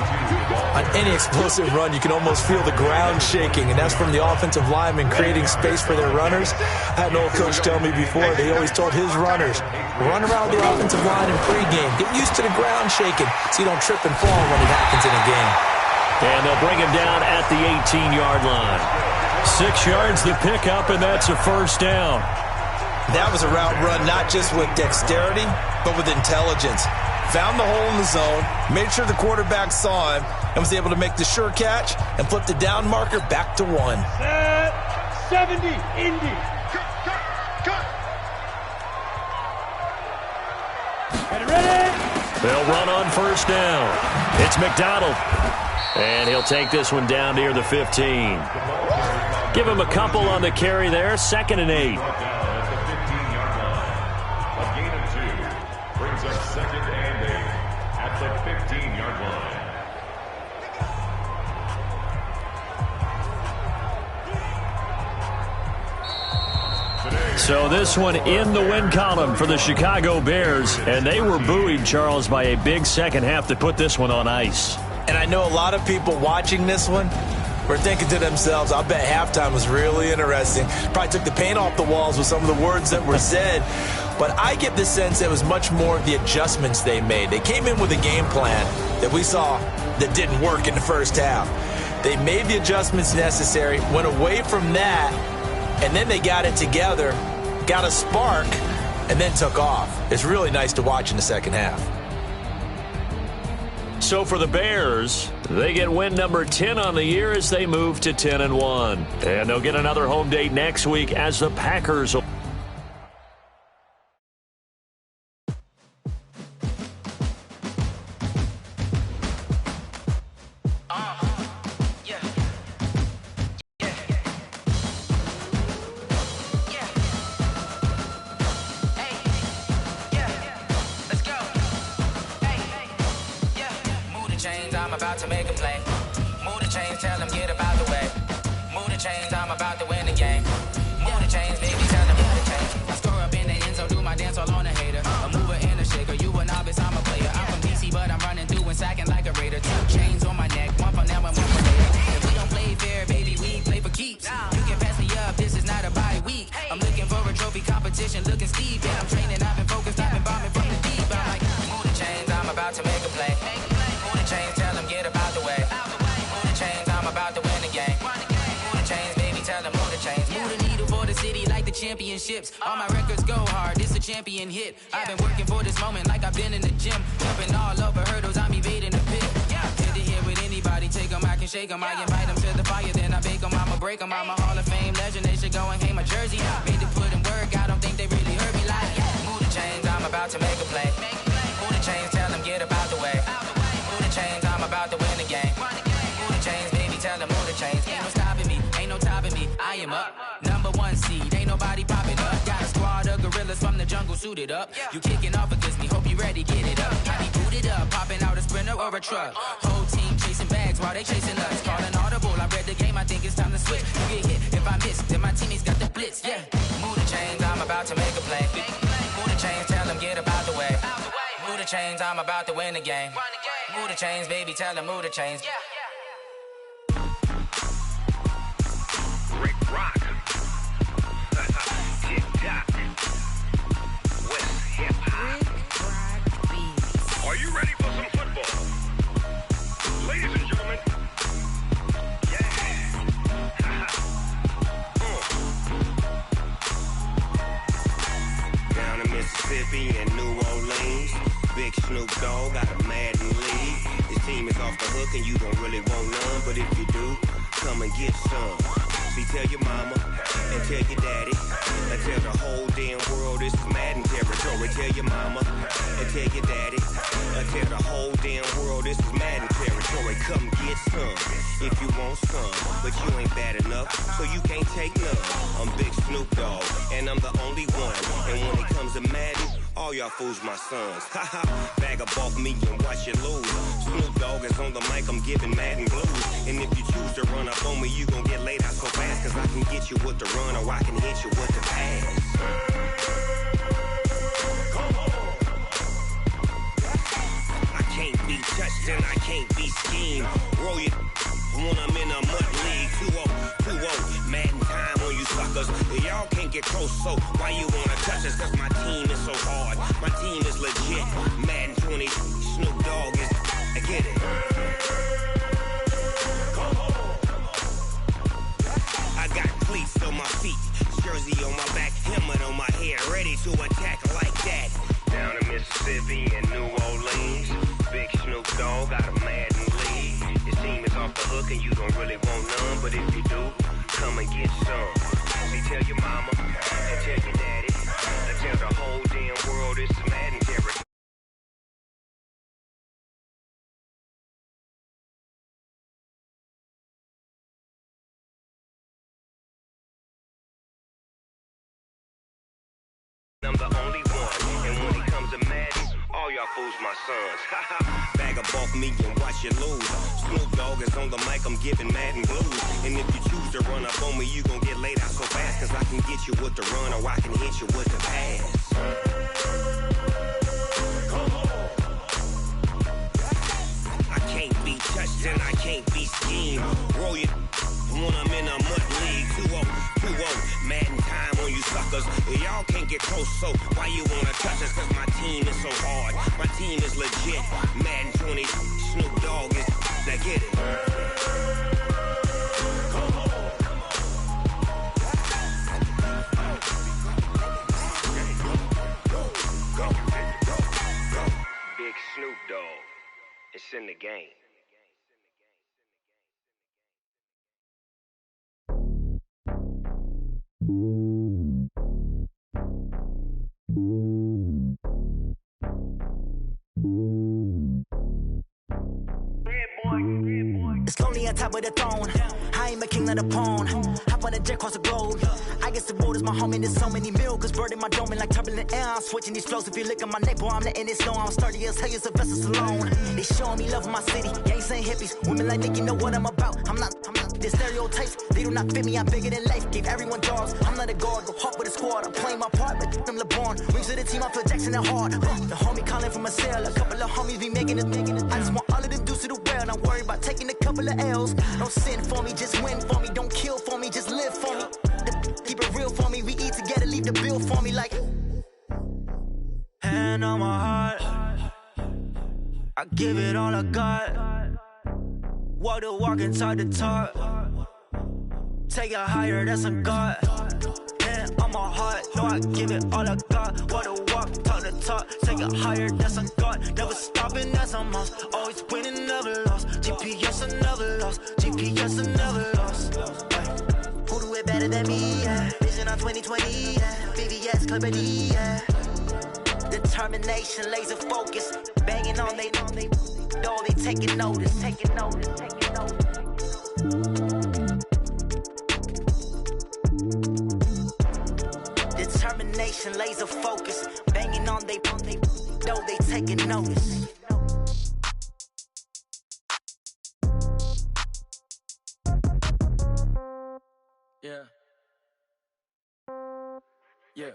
On any explosive run, you can almost feel the ground shaking, and that's from the offensive linemen creating space for their runners. I had an old coach tell me before, they always told his runners, run around the offensive line in pregame. Get used to the ground shaking so you don't trip and fall when it happens in a game. And they'll bring him down at the 18-yard line. 6 yards the pickup, and that's a 1st down. That was a route run not just with dexterity, but with intelligence. Found the hole in the zone, made sure the quarterback saw him, and was able to make the sure catch and flip the down marker back to 1. Set 70, Indy. Cut. Get ready. They'll run on 1st down. It's McDonald. And he'll take this one down near the 15. Give him a couple on the carry there. 2nd and 8. So this one in the win column for the Chicago Bears, and they were buoyed, Charles, by a big second half to put this one on ice. And I know a lot of people watching this one were thinking to themselves, I bet halftime was really interesting. Probably took the paint off the walls with some of the words that were said. But I get the sense it was much more of the adjustments they made. They came in with a game plan that we saw that didn't work in the first half. They made the adjustments necessary, went away from that, and then they got it together, got a spark, and then took off. It's really nice to watch in the second half. So for the Bears, they get win number 10 on the year as they move to 10-1. And they'll get another home date next week as the Packers. I'm about to make a play. Move the chains, tell them get about the way. Move the chains, I'm about to win the game. Move the chains, baby, tell them move the chains. I score up in the end zone, do my dance all on a hater. A mover and a shaker, you a novice, I'm a player. I'm from DC, but I'm running through and sacking like a raider. 2 chains on my neck, one for now and one for later. If we don't play fair, baby, we play for keeps. You can pass me up, this is not a bye week. I'm looking for a trophy competition, looking steep. And I'm training, I've been focused, I've been bombing from the deep. I'm like, move the chains, I'm about to make a play. Move the chains, tell them get about the way. Move the chains, I'm about to win the game. Move the chains, baby, tell them move the chains. Move the needle for the city like the championships. All my records go hard, this a champion hit. I've been working for this moment like I've been in the gym. Jumping all over hurdles, I'm evading the pit. Hit it here with anybody, take them, I can shake them. I invite them to the fire, then I bake them, I'ma break them. I'm a Hall of Fame legend, they should go and hang my jersey. Made to put in work, I don't think they really heard me like. Move the chains, I'm about to make a play. Move the chains, tell them get about the way. Move the chains, I'm about to win the game. Move the chains, baby, tell them move the chains. Ain't no stopping me, ain't no topping me. I am up, #1 seed, ain't nobody popping up. Got a squad of gorillas from the jungle suited up. You kicking off against me, hope you ready, get it up. I be booted up, popping out a Sprinter or a truck. Whole team chasing bags while they chasing us. Calling audible, I read the game, I think it's time to switch. You get hit if I miss, then my teammates got the blitz, yeah. Move the chains, I'm about to make a play. Move the chains, tell them get about the way. Move the chains, I'm about to win the game. Move the chains, baby, tell them move the chains. Rick Rock. Tick-tock. West hip-hop. Are you ready for some football? Ladies and gentlemen. Yeah. Down in Mississippi and New Orleans, Big Snoop Dogg got a Madden league. This team is off the hook and you don't really want none, but if you do, come and get some. See, tell your mama and tell your daddy and tell the whole damn world this is Madden territory. Tell your mama and tell your daddy and tell the whole damn world this is Madden territory. Troy, come get some if you want some. But you ain't bad enough, so you can't take none. I'm Big Snoop Dogg, and I'm the only one. And when it comes to Madden, all y'all fools my sons. Haha, bag up off me and watch you lose. Snoop Dogg is on the mic, I'm giving Madden blues. And if you choose to run up on me, you gon' get laid out so fast. Cause I can get you with the run or I can hit you with the pass. Can't be touched and I can't be schemed. Roll it when I'm in a mud league. 2-0, Madden time on you suckers. Y'all can't get close, so why you wanna touch us? Cause my team is so hard. My team is legit. Madden 20, Snoop Dogg is. I get it. I got cleats on my feet, jersey on my back, helmet on my head, ready to attack like that. Down in Mississippi and New Orleans, Big Snoop Dogg got a Madden league. Your team is off the hook and you don't really want none, but if you do, come and get some. See, tell your mama and tell your daddy, and tell the whole damn world it's Madden territory. I'm the only one, and when it comes to Madden, all y'all fools my sons. Bag up off me and watch you lose. Snoop Dogg is on the mic, I'm giving Madden blues. And if you choose to run up on me, you gon' get laid out so fast. Cause I can get you with the run or I can hit you with the pass. I can't be touched and I can't be schemed. Roll it when I'm in a mud league. 2-0, Madden time on you suckers. Y'all can't get close, so why you wanna touch us? Cause my team is so hard. My team is legit. Madden 20, Snoop Dogg is. Now get it. Big Snoop Dogg. It's in the game. It's lonely on top of the throne. I am a king of the pawn. Hop on a jet across the globe. I guess the road is my home and there's so many milk. Bird in my dome and like turbulent air. I'm switching these flows. If you look at my neck, boy, I'm letting it slow. I'm sturdy as hell, it's a vessel alone. They showing me love in my city. Gangs and hippies. Women like Nicki know what I'm about. I'm not. The stereotypes, they do not fit me. I'm bigger than life. Gave everyone jobs. I'm not a guard. Go hard with a squad. I'm playing my part, but I'm LeBron. Rings of the team, I feel Jackson and hard. The homie calling from a cell. A couple of homies be making it. I just want all of them dudes to do well. Not worry about taking a couple of L's. Don't sin for me, just win for me. Don't kill for me, just live for me. Keep it real for me. We eat together, leave the bill for me like. Hand on my heart, I give it all I got. Walk the walk and talk the talk. Take it higher, that's a God. Hand on my heart, no, I give it all I got. Walk the walk, talk the talk. Take it higher, that's a God. Never stopping, that's a must. Always winning, never lost. GPS, I never lost. GPS, I never lost. Who do it better than me? Yeah. Vision on 2020. Yeah. VVS, Clarity. Yeah. Determination, laser focus. Banging on they door, they taking notice. Taking notice. Taking notice. Determination, laser focus. Banging on they door, they taking notice. Yeah. Yeah.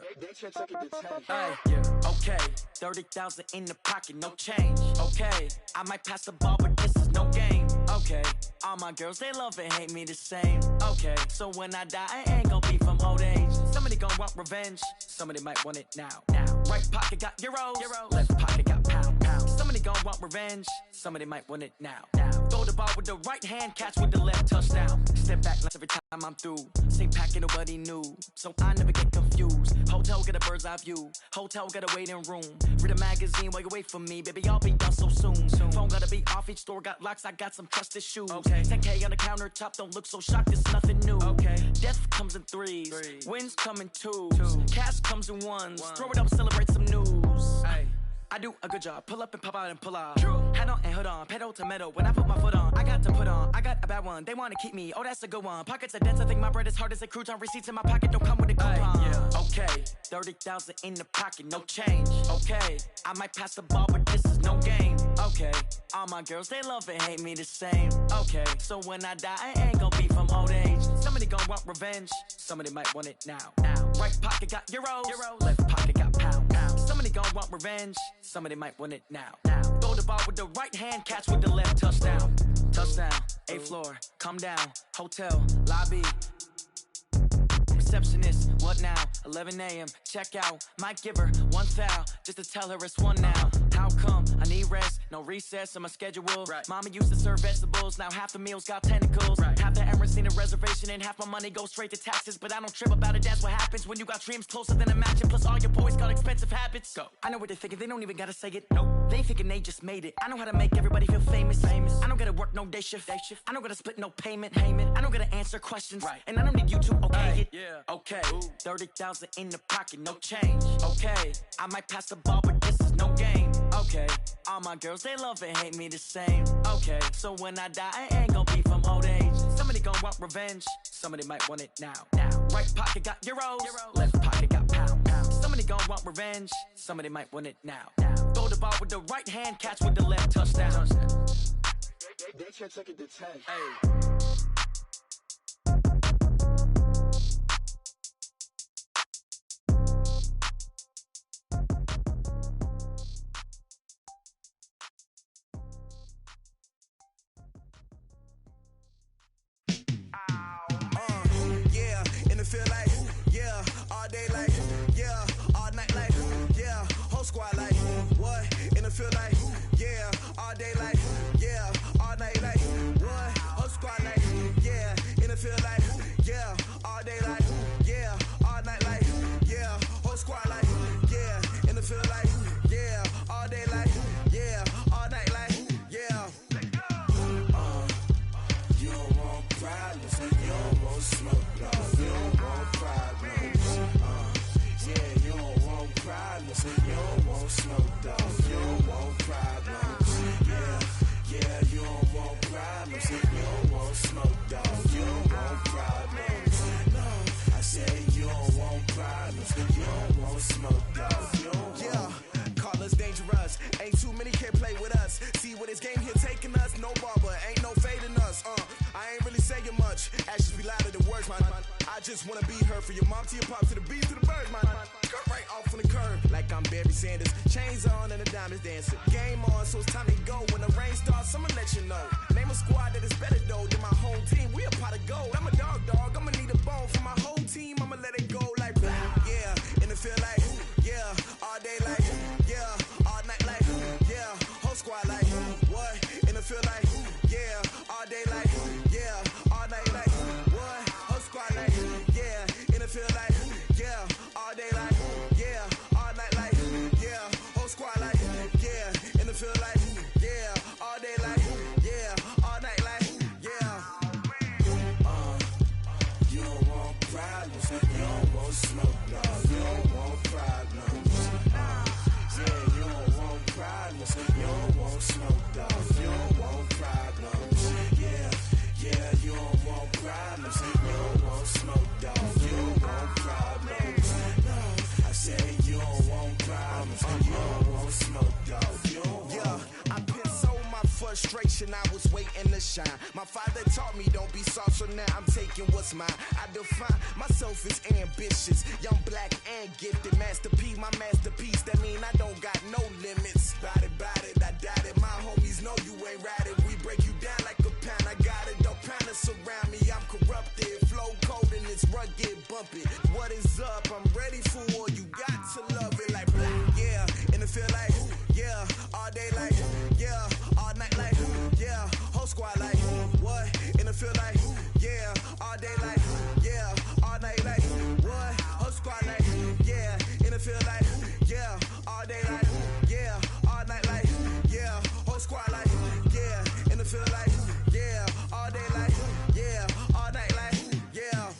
Hey, yeah. Okay. 30,000 in the pocket, no change. Okay. I might pass the ball, but this is no game. Okay. All my girls, they love and hate me the same. Okay. So when I die, I ain't gon' be from old age. Somebody gon' want revenge. Somebody might want it now. Right pocket got euros. Left pocket got pound. Somebody gon' want revenge. Somebody might want it now. Throw the ball with the right hand, catch with the left, touchdown. Step back like every time I'm through. Same packet, nobody knew. So I never get confused. Hotel get a bird's eye view. Hotel get a waiting room. Read a magazine while you wait for me. Baby, I'll be done so soon. Phone gotta be off, each store got locks. I got some trusted shoes. Okay. 10K on the countertop, don't look so shocked, it's nothing new. Okay. Death comes in threes. Wins come in twos. Cash comes in ones. Throw it up, celebrate some news. Ay. I I do a good job. Pull up and pop out and pull out. Head on and hood on, pedal to metal. When I put my foot on, I got to put on. I got a bad one. They want to keep me. Oh, that's a good one. Pockets are dense. I think my bread is hard as a crouton. Receipts in my pocket don't come with a coupon. Yeah. Okay, 30,000 in the pocket, no change. Okay, I might pass the ball, but this is no game. Okay, all my girls, they love and hate me the same. Okay, so when I die, I ain't gonna be from old age. Somebody gon' want revenge. Somebody might want it now. Right pocket got euros. Left pocket got pound. Somebody gon' want revenge. Somebody might want it now. Throw the ball with the right hand, catch with the left. Touchdown. Touchdown. 8th floor. Come down. Hotel. Lobby. Receptionist, what now? 11 a.m. Check out. Might give her one foul just to tell her it's one now. How come? I need rest. No recess on my schedule. Right. Mama used to serve vegetables. Now half the meals got tentacles. Right. Half the Emirates need a reservation and half my money goes straight to taxes. But I don't trip about it. That's what happens when you got dreams closer than a matching. Plus all your boys got expensive habits. Go. I know what they're thinking. They don't even gotta say it. Nope. They thinking they just made it. I know how to make everybody feel famous. I don't gotta work no day shift. I don't gotta split no payment. I don't gotta answer questions. Right. And I don't need you to okay it. Yeah. Okay, 30,000 in the pocket, no change. Okay, I might pass the ball, but this is no game. Okay, all my girls, they love and hate me the same. Okay, so when I die, I ain't gonna be from old age. Somebody gon' want revenge. Somebody might want it now. Right pocket got euros. Left pocket got pound. Somebody gon' want revenge. Somebody might want it now. Throw the ball with the right hand, catch with the left. Touchdown. They can't take it to 10. Hey. Feel like, yeah, all day like, yeah, all night like, yeah, whole squad like, what? In the feel like, yeah, all day like, yeah, all night like, what? Whole squad like, yeah, in the feel like, yeah, all day like, yeah, all night like, yeah, whole squad like, yeah, in the feel like, yeah, all day like, yeah, all night like, yeah. You don't want problems, you don't want smoke, no. You don't want smoke, dog. You don't want problems. Yeah, you don't want problems. You don't want smoke, dog. You don't want problems. No, I said you don't want problems. You don't want smoke, dog. You don't want. Call us dangerous. Ain't too many can play with us. See what this game here taking us. No barber, ain't no fading us. I ain't really saying much. Actions be louder than words, man. I just wanna be heard from your mom to your pop to the beat to the bird, man. Cut right off on the curb, like I'm Barry Sanders. Chains on and the diamonds dancing. Game on, so it's time to go. When the rain starts, I'ma let you know. Name a squad that is better though than my home team. We a pot of gold. I'm a dog. I'ma need a bone for my whole team. I'ma let it go like yeah. And it feel like yeah, all day like yeah, all night like yeah, whole squad like what? And it feel like yeah, all day like yeah, all night like what? Whole squad like yeah, and it feel like yeah, all day like yeah, all night like yeah, whole squad like yeah, and it feel like yeah, all day like yeah, all night like yeah. You don't want problems, you don't want smoke, no, you don't want problems. Yeah, you don't want problems, you don't want smoke, dog. You don't want problems. Yeah, you don't want problems, you don't want smoke, dog. You don't want problems. No, I said you don't want problems, you don't want smoke, dog. You don't want. Yeah, I pissed so my frustration, I was waiting to shine. My father taught me don't be soft, so now I'm taking what's mine. I define myself as ambitious, young, black, and gifted. Master P, my masterpiece, that mean I don't got no limits. Bout it, I doubt it. My homies know you ain't ratted. We break you down like a pound. I got it, don't panic surround me. I'm corrupted, flow cold and it's rugged, bumpy. What is up? I'm ready for war. You got to love it like black, yeah. And it feel like yeah, all day like yeah, all night like yeah, whole squad like what? And it feel like yeah, all day like yeah, all night like what? Whole squad like yeah, and it feel like yeah, all day like yeah, all night like yeah, whole squad like yeah, and it feel like yeah, all day like yeah, all night like yeah.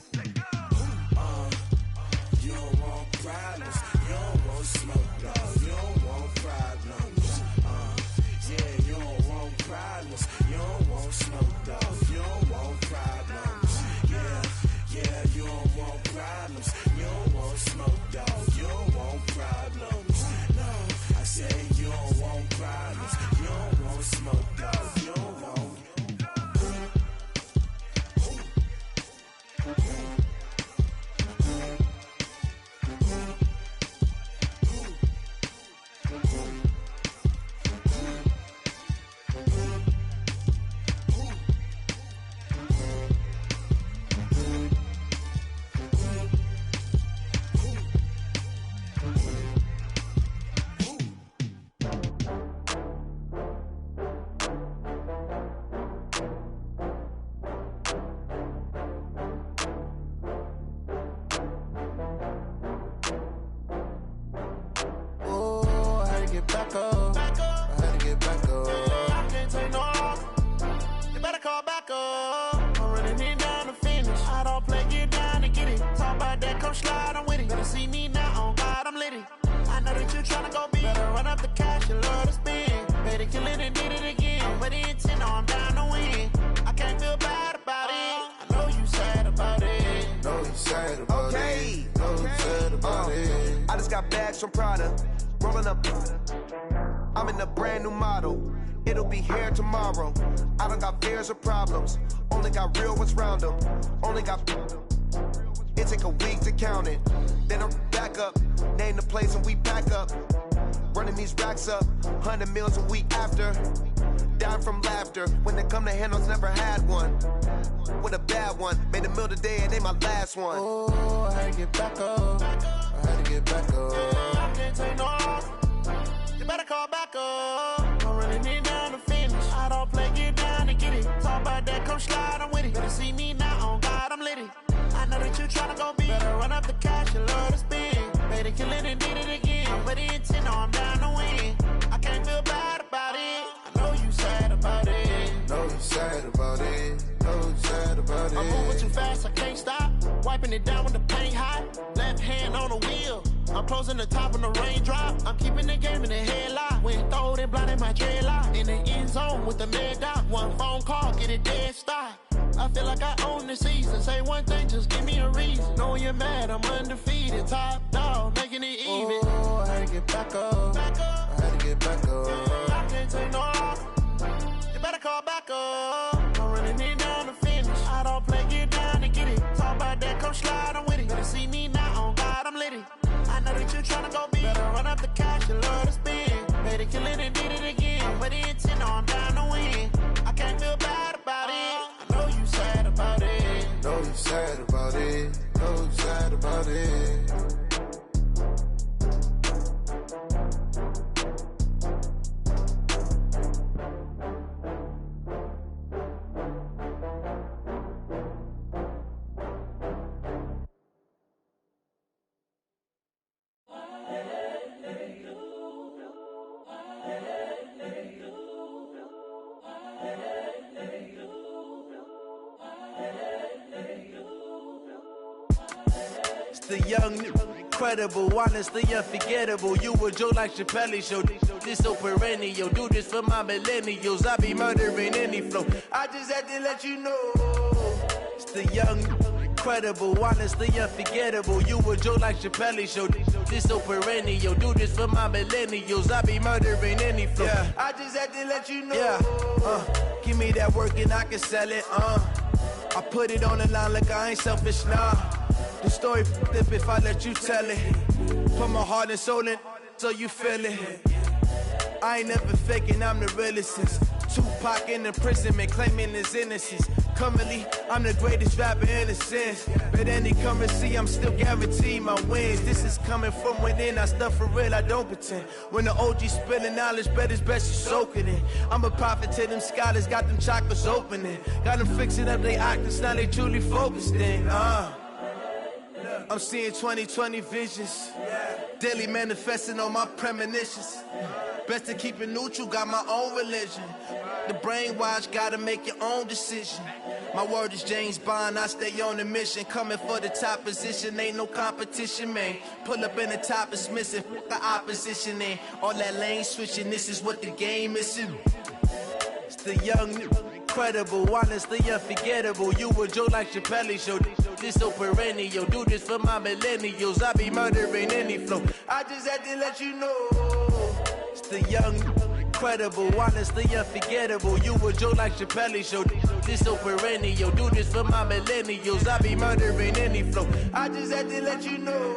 back up. I had to get back up. I can't take no loss. You better call back up. I'm running it down to finish. I don't play, get down to get it. Talk about that, come slide, I'm with it. Better see me now, on God, I'm litty. I know that you tryna go big. Better run up the cash, you love to spend. Better kill it and did it again. I'm with the intent, I'm down to win. I can't feel bad about it. I know you sad about it. Know you sad about it. Know you sad about it. I just got bags from Prada. Rolling up. I'm in a brand new model. It'll be here tomorrow. I don't got fears or problems. Only got real ones round them. Only got. It take a week to count it. Then I'm back up. Name the place and we back up. Running these racks up. 100 meals a week after. Down from laughter. When they come to handles, never had one. With a bad one. Made a meal today and they my last one. Oh, I had to get back up. I had to get back up. I can't take no loss. You better call back up. I'm running it down to finish. I don't play, get down to get it. Talk about that, come slide, I'm with it. Better see me now, on God, I'm litty. I know that you tryna go big. Better run up the cash, you love to spend. Better kill it and did it again. I'm with the intent, I'm down to win. I can't feel bad about it. I know you sad about it. Know you sad about it. Know you sad about it. I'm moving too fast, I can't stop. Wiping it down with the paint hot. Left hand on the wheel. I'm closing the top on the raindrop. I'm keeping the game in the headlock. When throwed and blinded my dreadlock. In the end zone with the mad dot. One phone call, get it dead stop. I feel like I own the season. Say one thing, just give me a reason. Knowing you're mad, I'm undefeated. Top dog, making it even. Oh, I had to get back up. I had to get back up. I can't take no loss. You better call back up. I'm running it down to finish. I don't play, get down to get it. Talk about that, come slide, I'm with it. Better see me now, on God, I'm litty. I know that you tryna go big. Better run up the cash, you love to spend. Better kill it and did it again. I'm with the intent, I'm down to win. I can't feel bad about it. I know you sad about it. Know you sad about it. Know you sad about it. The young, incredible, honestly unforgettable. You a Joe like Chappelle show. This so perennial. Do this for my millennials. I be murdering any flow. I just had to let you know. It's the young, incredible, honestly unforgettable. You a Joe like Chappelle show. This so perennial. Do this for my millennials. I be murdering any flow. Yeah. I just had to let you know. Yeah. Give me that work and I can sell it. I put it on the line like I ain't selfish, nah. The story f***ed if I let you tell it. Put my heart and soul in so you feel it. I ain't never faking, I'm the realest since Tupac in imprisonment, claiming his innocence. Currently, I'm the greatest rapper in a sense. But any currency, I'm still guaranteed my wins. This is coming from within, I stuff for real, I don't pretend. When the OG spilling knowledge, bet it's best you soak it in. I'm a prophet to them scholars, got them chakras opening. Got them fixing up they octaves, now they truly focused in. I'm seeing 2020 visions. Daily manifesting on my premonitions. Best to keep it neutral, got my own religion. The brainwash, gotta make your own decision. My word is James Bond, I stay on the mission. Coming for the top position, ain't no competition, man. Pull up in the top is missing, the opposition in. All that lane switching, this is what the game is. It's the young, incredible, honestly unforgettable. You a Joe like Chappelle show. This so perennial. Do this for my millennials. I be murdering any flow. I just had to let you know. It's the young, incredible, honestly unforgettable. You a Joe like Chappelle show. This so perennial. Do this for my millennials. I be murdering any flow. I just had to let you know.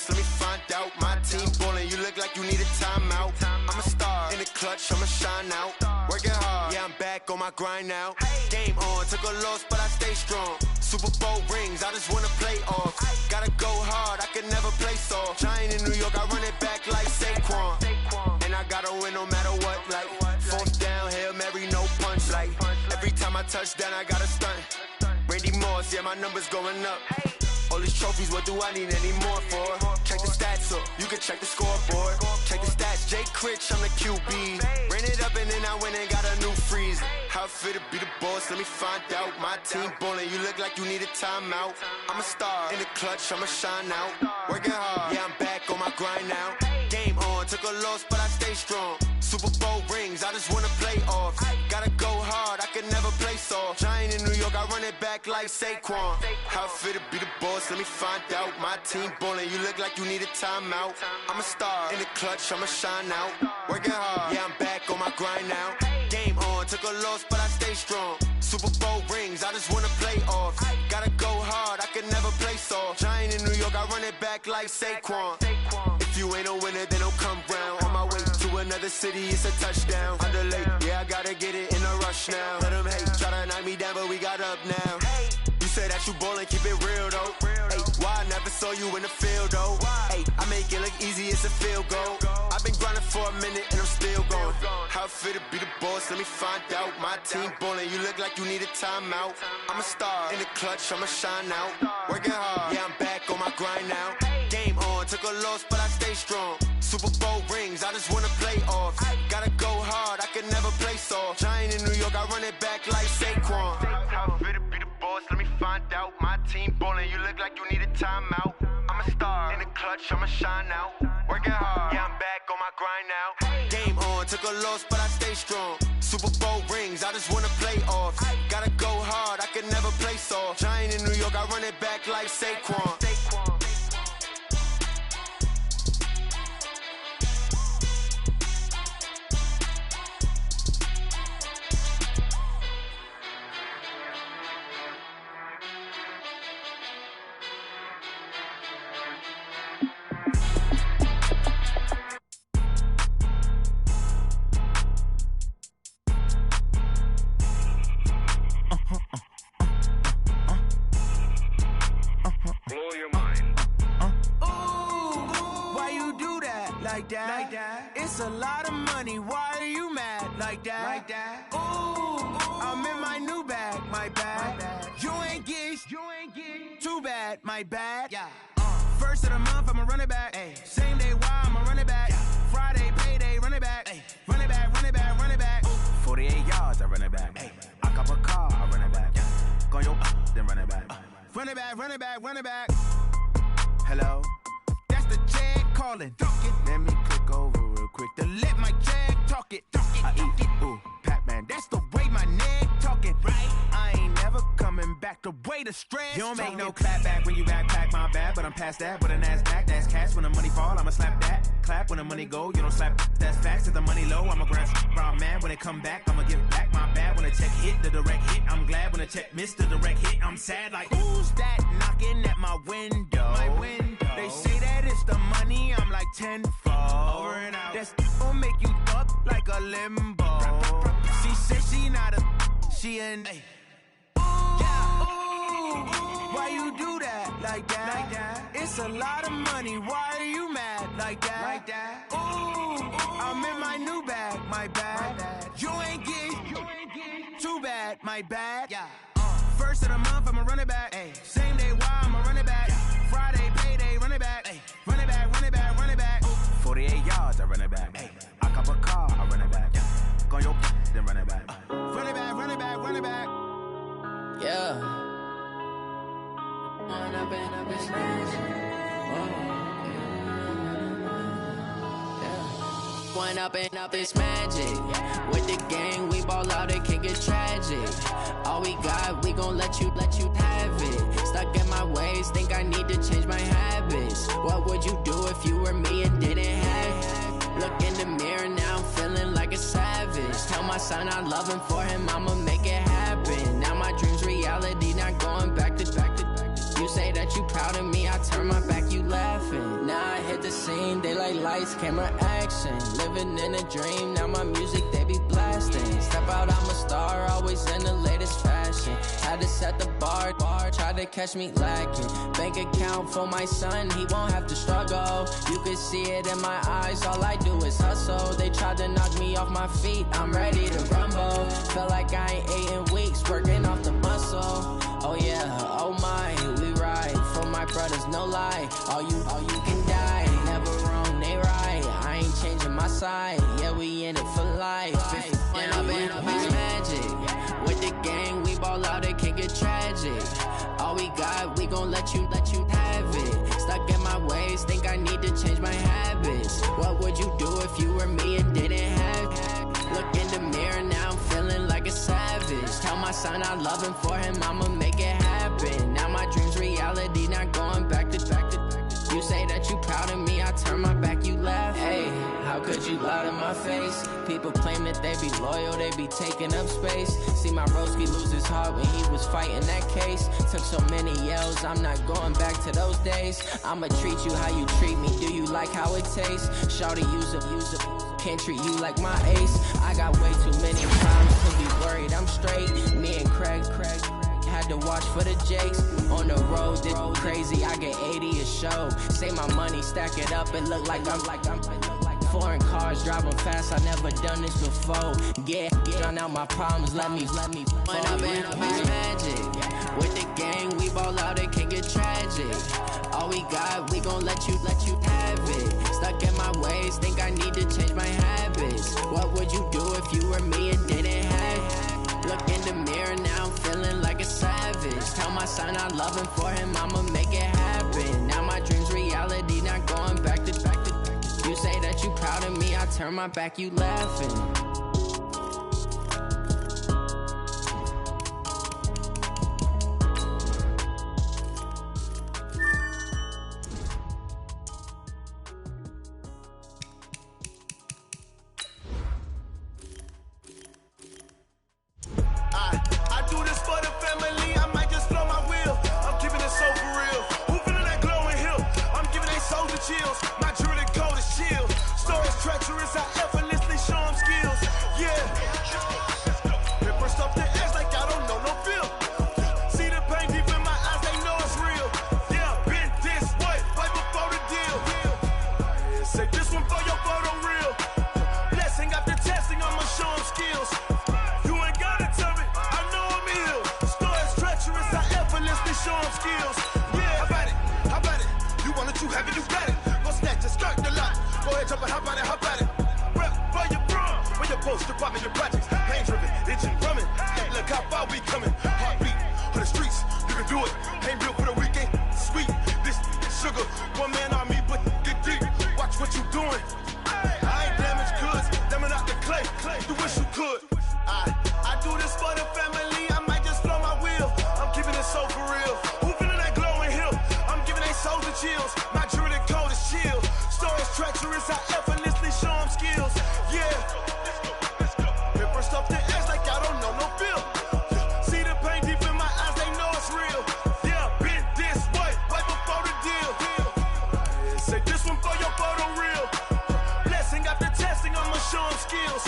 Let me find out. My team ballin', you look like you need a timeout. I'm a star in the clutch, I'ma shine out. Working hard, yeah, I'm back on my grind now. Game on, took a loss, but I stay strong. Super Bowl rings, I just wanna play off. Gotta go hard, I can never play soft. Giant in New York, I run it back like Saquon. And I gotta win no matter what, like fourth down, Hail Mary, no punch. Like every time I touch down, I gotta stunt. Randy Moss, yeah, my numbers going up. All these trophies, what do I need any more for? Check the stats up, you can check the scoreboard. Check the stats, Jay Critch, I'm the QB. Ran it up and then I went and got a new freeze. How it feel to be the boss, let me find out. My team ballin', you look like you need a timeout. I'm a star, in the clutch, I'ma shine out. Working hard, yeah, I'm back on my grind now. Game on, took a loss, but I stay strong. Super Bowl rings, I just wanna play off. Gotta go hard, I can never play soft. Giant in New York, I run it back like Saquon. How it feel to be the boss, let me find out. My team ballin', you look like you need a timeout. I'm a star, in the clutch, I'ma shine out. Working hard, yeah, I'm back on my grind now. Game on, took a loss, but I stay strong. Super Bowl rings, I just wanna play off. Gotta go hard, I can never play soft. Giant in New York, I run it back like Saquon. If you ain't a winner, then don't come round. On my way to another city, it's a touchdown. Underlay, yeah, I gotta get it in a rush now. Let them hate, try to knock me down, but we got up now. You say that you ballin', keep it real though. Ay, why I never saw you in the field though? Ay, I make it look easy, it's a field goal. I've been grinding for a minute and I'm still going. How it feel to be the boss, let me find out. My team ballin', you look like you need a timeout. I'm a star, in the clutch, I'ma shine out. Working hard, yeah, I'm back on my grind now. Game on, took a loss, but I stay strong. Super Bowl rings, I just wanna play off. Gotta go hard, I can never play soft. Giant in New York, I run it back like Saquon. How it feel to be the boss, let me find out. My team ballin', you look like you need a timeout. I'm a star, in the clutch, I'ma shine out. Working hard, yeah, I'm back on my grind now. Game on, took a loss, but I stay strong. Super Bowl rings, I just wanna play off. Gotta go hard, I can never play soft. Giant in New York, I run it back like Saquon. It's a lot of money, why are you mad like that? Ooh, I'm in my new bag, my bad. You ain't get too bad, my bad. First of the month, I'ma run it back. Same day, why I'ma run it back. Friday, payday, run it back. Run it back, run it back, run it back. 48 yards, I run it back. I cop a car, I run it back. Go your then run it back. Run it back, run it back, run it back. Hello? That's the check calling. Let me click over real quick to let my check talk it. I eat it, ooh, Pac-Man. That's the way my neck talking. Right? I ain't never coming back the way the stress. You don't make no clap back when you backpack, my bad. But I'm past that with a NASDAQ. That's cash when the money fall, I'ma slap that. Clap when the money go, you don't slap. That's facts. If the money low, I'ma grab raw man. When it come back, I'ma give back my bad. When the check hit, the direct hit. I'm glad when the check missed the direct hit. I'm sad like, who's that knocking at my window? My window. They say that it's the money, I'm like tenfold. Over and out. That's gon' make you up like a limbo. She said she not a, she an. Why you do that like that? It's a lot of money, why are you mad like that? Ooh, I'm in my new bag, my bad. You ain't get too bad, my bad. First of the month, I'ma run it back. Same day, why I'ma run it back. Friday, payday, run it back. Run it back, run it back, run it back. 48 yards, I run it back. I cop a car, I run it back. Go your then run it back. Run it back, run it back, run it back. Yeah. Run up in a business. One up and up is magic. With the gang, we ball out, it can get tragic. All we got, we gon' let you have it. Stuck in my ways, think I need to change my habits. What would you do if you were me and didn't have it? Look in the mirror, now I'm feeling like a savage. Tell my son I love him, for him I'ma make it happen. Now my dream's reality, not going back to. You say that you proud of me, I turn my back, you laughing. Now I hit the scene, they like lights, camera, action. Living in a dream, now my music, they be blasting. Step out, I'm a star, always in the latest fashion. Had to set the bar, try to catch me lacking. Bank account for my son, he won't have to struggle. You can see it in my eyes, all I do is hustle. They tried to knock me off my feet, I'm ready to rumble. Felt like I ain't ate in weeks, working off the muscle. Oh yeah, oh my, we ride for my brothers, no lie. All you can die, never wrong, they right. I ain't changing my side, yeah, we in it for life. And I've been magic. With the gang, we ball out, it can get tragic. All we got, we gon' let you have it. Stuck in my ways, think I need to change my habits. What would you do if you were me and didn't have it? Look in the mirror, now I'm feeling like a savage. Tell my son I love him, for him I'ma make it happen. Now my dream's reality, not going back to. You say that you proud of me, I turn my back, you laugh. Hey, how could you lie to my face? People claim that they be loyal, they be taking up space. See my broski lose his heart when he was fighting that case. Took so many yells, I'm not going back to those days. I'ma treat you how you treat me, do you like how it tastes? Shawty, use it. Can't treat you like my ace. I got way too many times to be worried I'm straight. Me and Craig had to watch for the Jakes. On the road, this crazy, I get 80 a show. Say my money, stack it up, it look like I'm foreign cars, driving fast, I never done this before. Get drown out my problems, let me When I've been magic. With the gang, we ball out, it can get tragic. All we got, we gon' let you have it. Stuck in my ways, think I need to change my habits. What would you do if you were me and didn't have it? Look in the mirror, now I'm feeling like a savage. Tell my son I love him, for him I'ma make it happen. Now my dream's reality, not going back to. You say that you proud of me, I turn my back, you laughing. I do this for the family, I might just blow my wheel. I'm keeping it so for real. Who feeling that glowing hill? I'm giving they souls the chills. My jewelry cold as chill. Stories treacherous, I effortlessly show them skills. Yeah. Paper stuff the edge like I don't know no feel. See the pain deep in my eyes, they know it's real. Yeah, been this way, right before the deal. Say this one for your photo real. Blessing after testing, I'ma show them skills. You ain't gotta tell me, I know I'm ill. Stories treacherous, I effortlessly show them skills. Yeah, how about it? You want it, you have it, you got it. Go snatch it, skirt the lot. Go ahead, jump it, how about it? Rep for your brum, for your post, department, your projects. Pain driven, itching, drumming. Look how far we coming. Heartbeat for the streets, you can do it. Ain't built for the weekend, sweet. This sugar, one man army, but get deep. Watch what you doing. I ain't damaged goods, damn it out the clay. You wish you could. I do this for the family, I might just blow my wheel. I'm keeping it so for real. Who feeling that glowing hill? I'm giving they souls the chills. My jewelry cold as chill. Stories treacherous, I effortlessly show them skills. Yeah. Paper stuff the edge like I don't know no feel. See the pain deep in my eyes, they know it's real. Yeah, been this way, right before the deal. Say this one for your photo real. Blessing after testing, I'ma show them skills.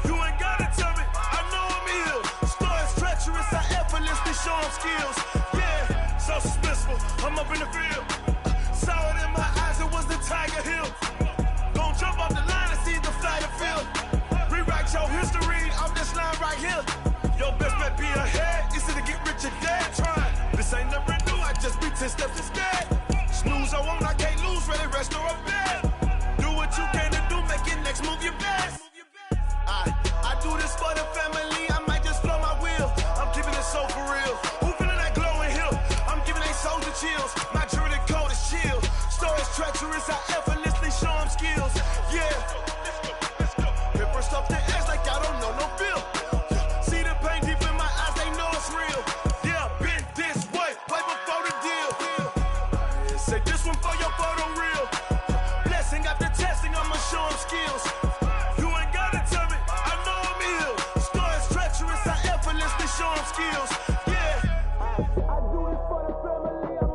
You ain't gotta tell me, I know I'm ill. Stories treacherous, I effortlessly show them skills. Yeah, so suspenseful, I'm up in the field. Saw it in my eyes, it was the Tiger Hill. Gon' jump off the line and see the fly the field. Rewrite your history off this line right here. Your best bet be ahead, easy to get rich or dead. Trying, this ain't never new, I just be 10 steps instead. Snooze I won't, I can't lose, ready, rest or a bed. Do what you can to do, make your next move your best. I do this for the family, I might just blow my wheel. I'm keeping it so for real. Who feeling that glowing hill? I'm giving they souls the chills. My jewelry cold as chill. Stories treacherous, I effortlessly show them skills. Yeah. Paper stuff the edge like I don't know no feel. See the pain deep in my eyes, they know it's real. Yeah, been this way, right before the deal. Say this one for your photo real. Blessing after testing, I'ma show them skills. You ain't gotta tell me, I know I'm ill. Stories treacherous, I effortlessly show them skills. Yeah. I do this for the family.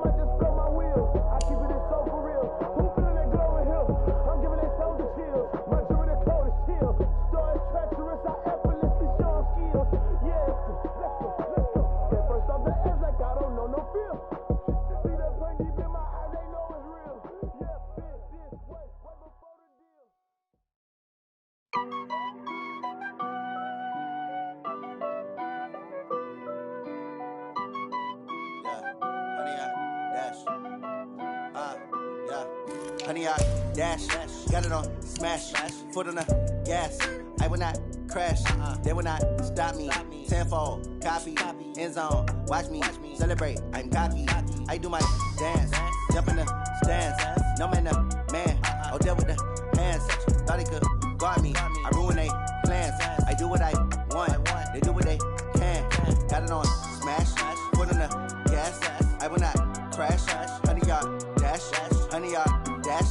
100-yard dash. Got it on smash. Foot on the gas. I will not crash. They will not stop me. Tenfold, copy, end zone. Watch me celebrate. I'm cocky. I do my dance. Jump in the stands. No man, the man. Oh, deal with the hands. Thought he could guard me. I ruin they plans. I do what I want. They do what they can. Got it on smash. Foot on the gas. I will not crash. 100-yard dash. 100-yard dash.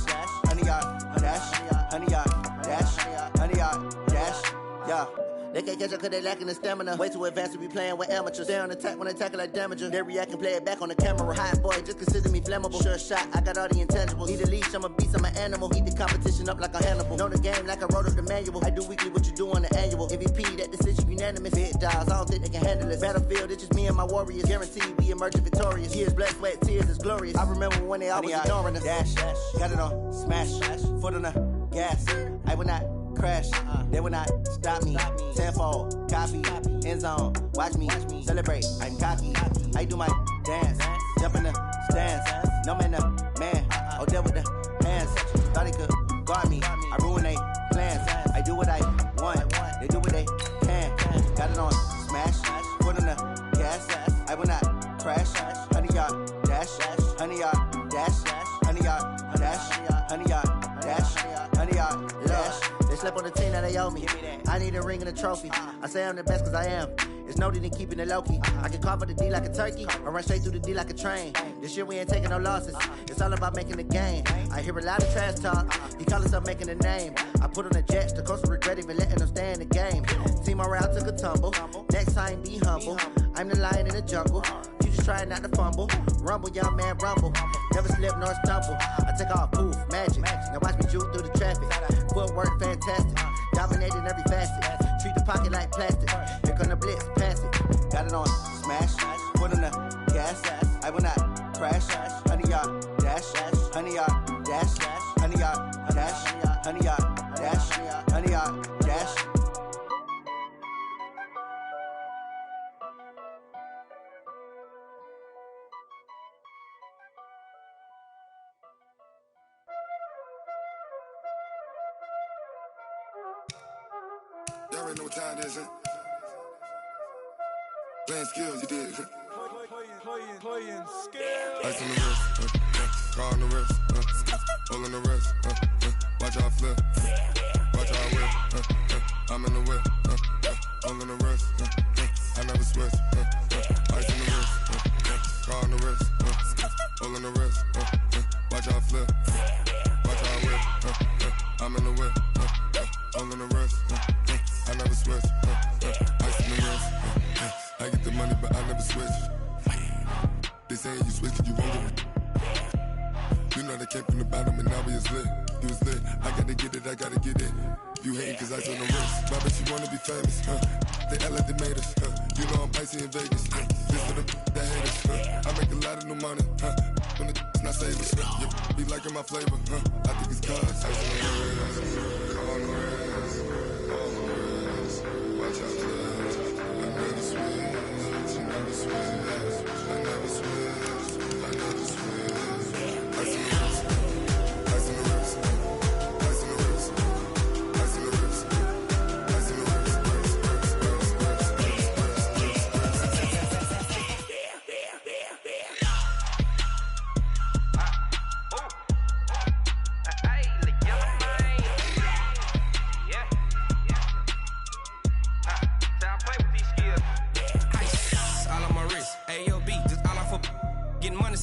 100-yard dash. 100-yard dash. 100-yard dash. Yeah. They can't catch up cause they lacking the stamina. Way too advanced to be playing with amateurs. Stay on attack when they tackle like damager. They react and play it back on the camera. Hot boy, just consider me flammable. Sure shot, I got all the intangibles. Need a leash, I'm a beast, I'm an animal. Heat the competition up like a Hannibal. Know the game like I wrote up the manual. I do weekly what you do on the annual. MVP, that decision unanimous. Big dials, I don't think they can handle it. Battlefield, it's just me and my warriors. Guaranteed we emerging victorious. Years, blood, sweat, tears, it's glorious. I remember when they always ignoring us. Dash, got it on smash. Foot on the gas. I will not crash. They will not stop me. Tenfold, copy, end zone. Watch me celebrate. I'm cocky. I do my dance. Jump in the stands. No man, the man. Oh, deal with the hands. Thought he could guard me. I ruin they plans. I do what I want. They do what they can. Got it on smash. Foot on the gas. I will not crash. 100-yard dash. 100-yard dash. 100-yard dash. 100-yard dash. 100-yard dash. They slept on the team that they owe me. I need a ring and a trophy. I say I'm the best cause I am. It's no need in keeping it low-key. I can carve for the D like a turkey, or run straight through the D like a train. This year we ain't taking no losses. It's all about making the game. I hear a lot of trash talk. He call himself making a name. I put on the Jets. The coach will regret even letting them stay in the game. Team morale took a tumble. Next time be humble. I'm the lion in the jungle. You just trying not to fumble. Rumble, young man, rumble. Never slip nor stumble. I take off, poof, magic. Now watch me juke through the traffic. Footwork fantastic. Dominating every facet. Treat the pocket like plastic. Here come the blitz, pass it. Got it on smash. Foot on the gas. I will not crash. 100-yard dash. 100-yard dash. 100-yard dash. 100-yard dash. 100-yard dash. Y'all already know what time it is, huh? Playing skills, you did. Playing skills. Ice on the wrist, car on the wrist, hole in the wrist, watch how I flip, watch how I whip, I'm in the whip, hole in the wrist, I never switch, ice on the wrist, car on the wrist, hole in the wrist, watch how I flip, watch how I whip, I'm in the whip, hole in the wrist, I never switch, ice on the wrist, I get the money but I never switch. They saying you switch 'cause you won't get it. You know they came from the bottom and now we is lit. You was lit, I gotta get it, I gotta get it. You hating 'cause ice on the wrist. My bitch, you wanna be famous, They act like they made us, You know I'm icy in Vegas, This for the that hate us, I make a lot of new money, When it's not savers, Be liking my flavor, I think it's cause ice on the wrist, on the wrist, on the wrist. Watch out, cuz I never switch, you never switch, I never switch, I never switch. Ice on the wrist, ice on the wrist, ice on the wrist, ice on the wrist, ice on the wrist.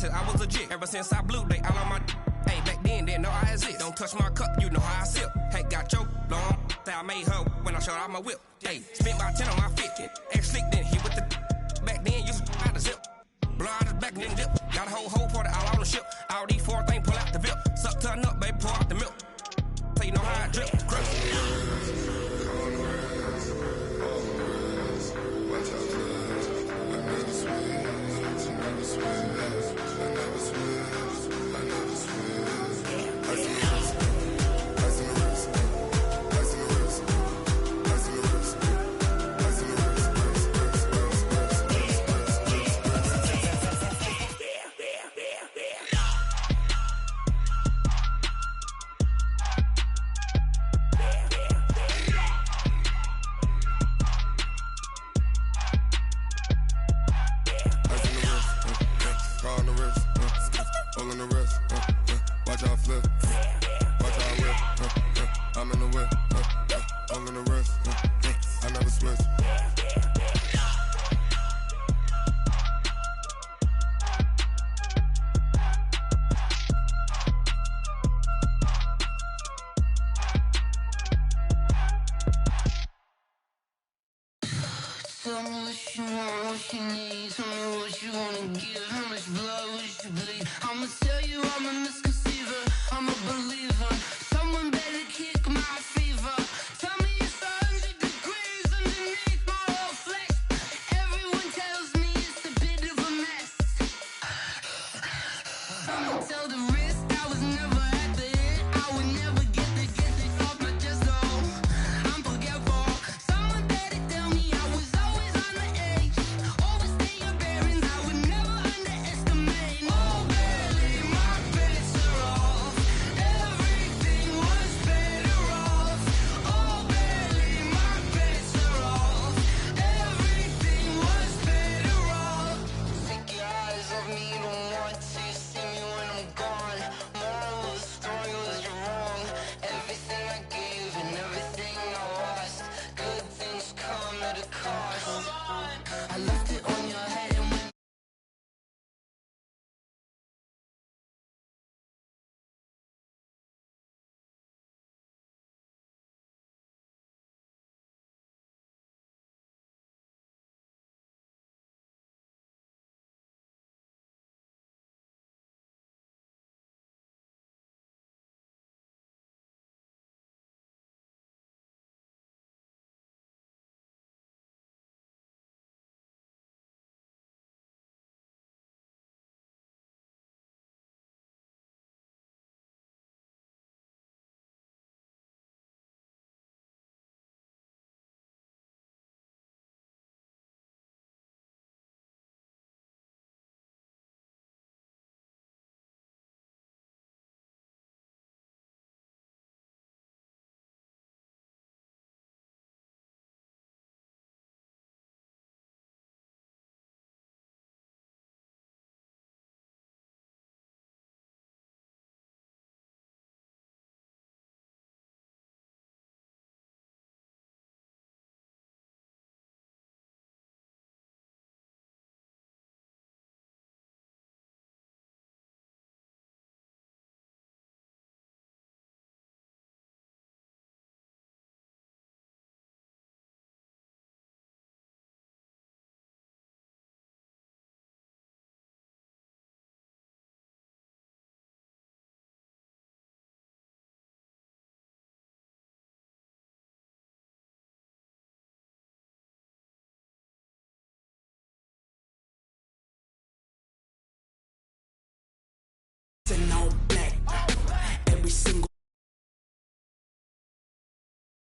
I was legit ever since I blew they all on my hey back then didn't know I exist. Don't touch my cup, you know how I sip. Hey, got choked long that I made her when I showed out my whip. Hey, spent about 10 on my fit. Ex slick then hit with the back then used to out the zip. Blow out his back and then dip. Got a whole party all on the ship. All these 4 things pull out the VIP. Suck turn up, baby, pour out the milk. So you know how I drip. Crush. Watch out, cuz I never switch, you never switch. I never switch, I never switch. Ice on the wrist, ice on the wrist, ice on the wrist, ice on the wrist, ice on the wrist. Tell me what you want, what you need. Tell me what you wanna give. How much blood would you bleed? I'ma tell you I'm a misconceiver. I'm a believer. Someone better kick my fever. Tell me it's 100 degrees underneath my whole flesh. Everyone tells me it's a bit of a mess. Someone tell the risk I was never at the end. I would never get the off my chest. Oh, I'm forgetful. Someone better tell me I was always on the edge. Overstay your bearings, I would never underestimate. Oh, barely my bets are off. Everything was better off. Oh, barely my bets are off. Everything was better off. Take your eyes off me, you don't want to see me when I'm gone. Moral of the story was you're wrong. Everything I gave and everything I lost. Good things come at a cost. I left it on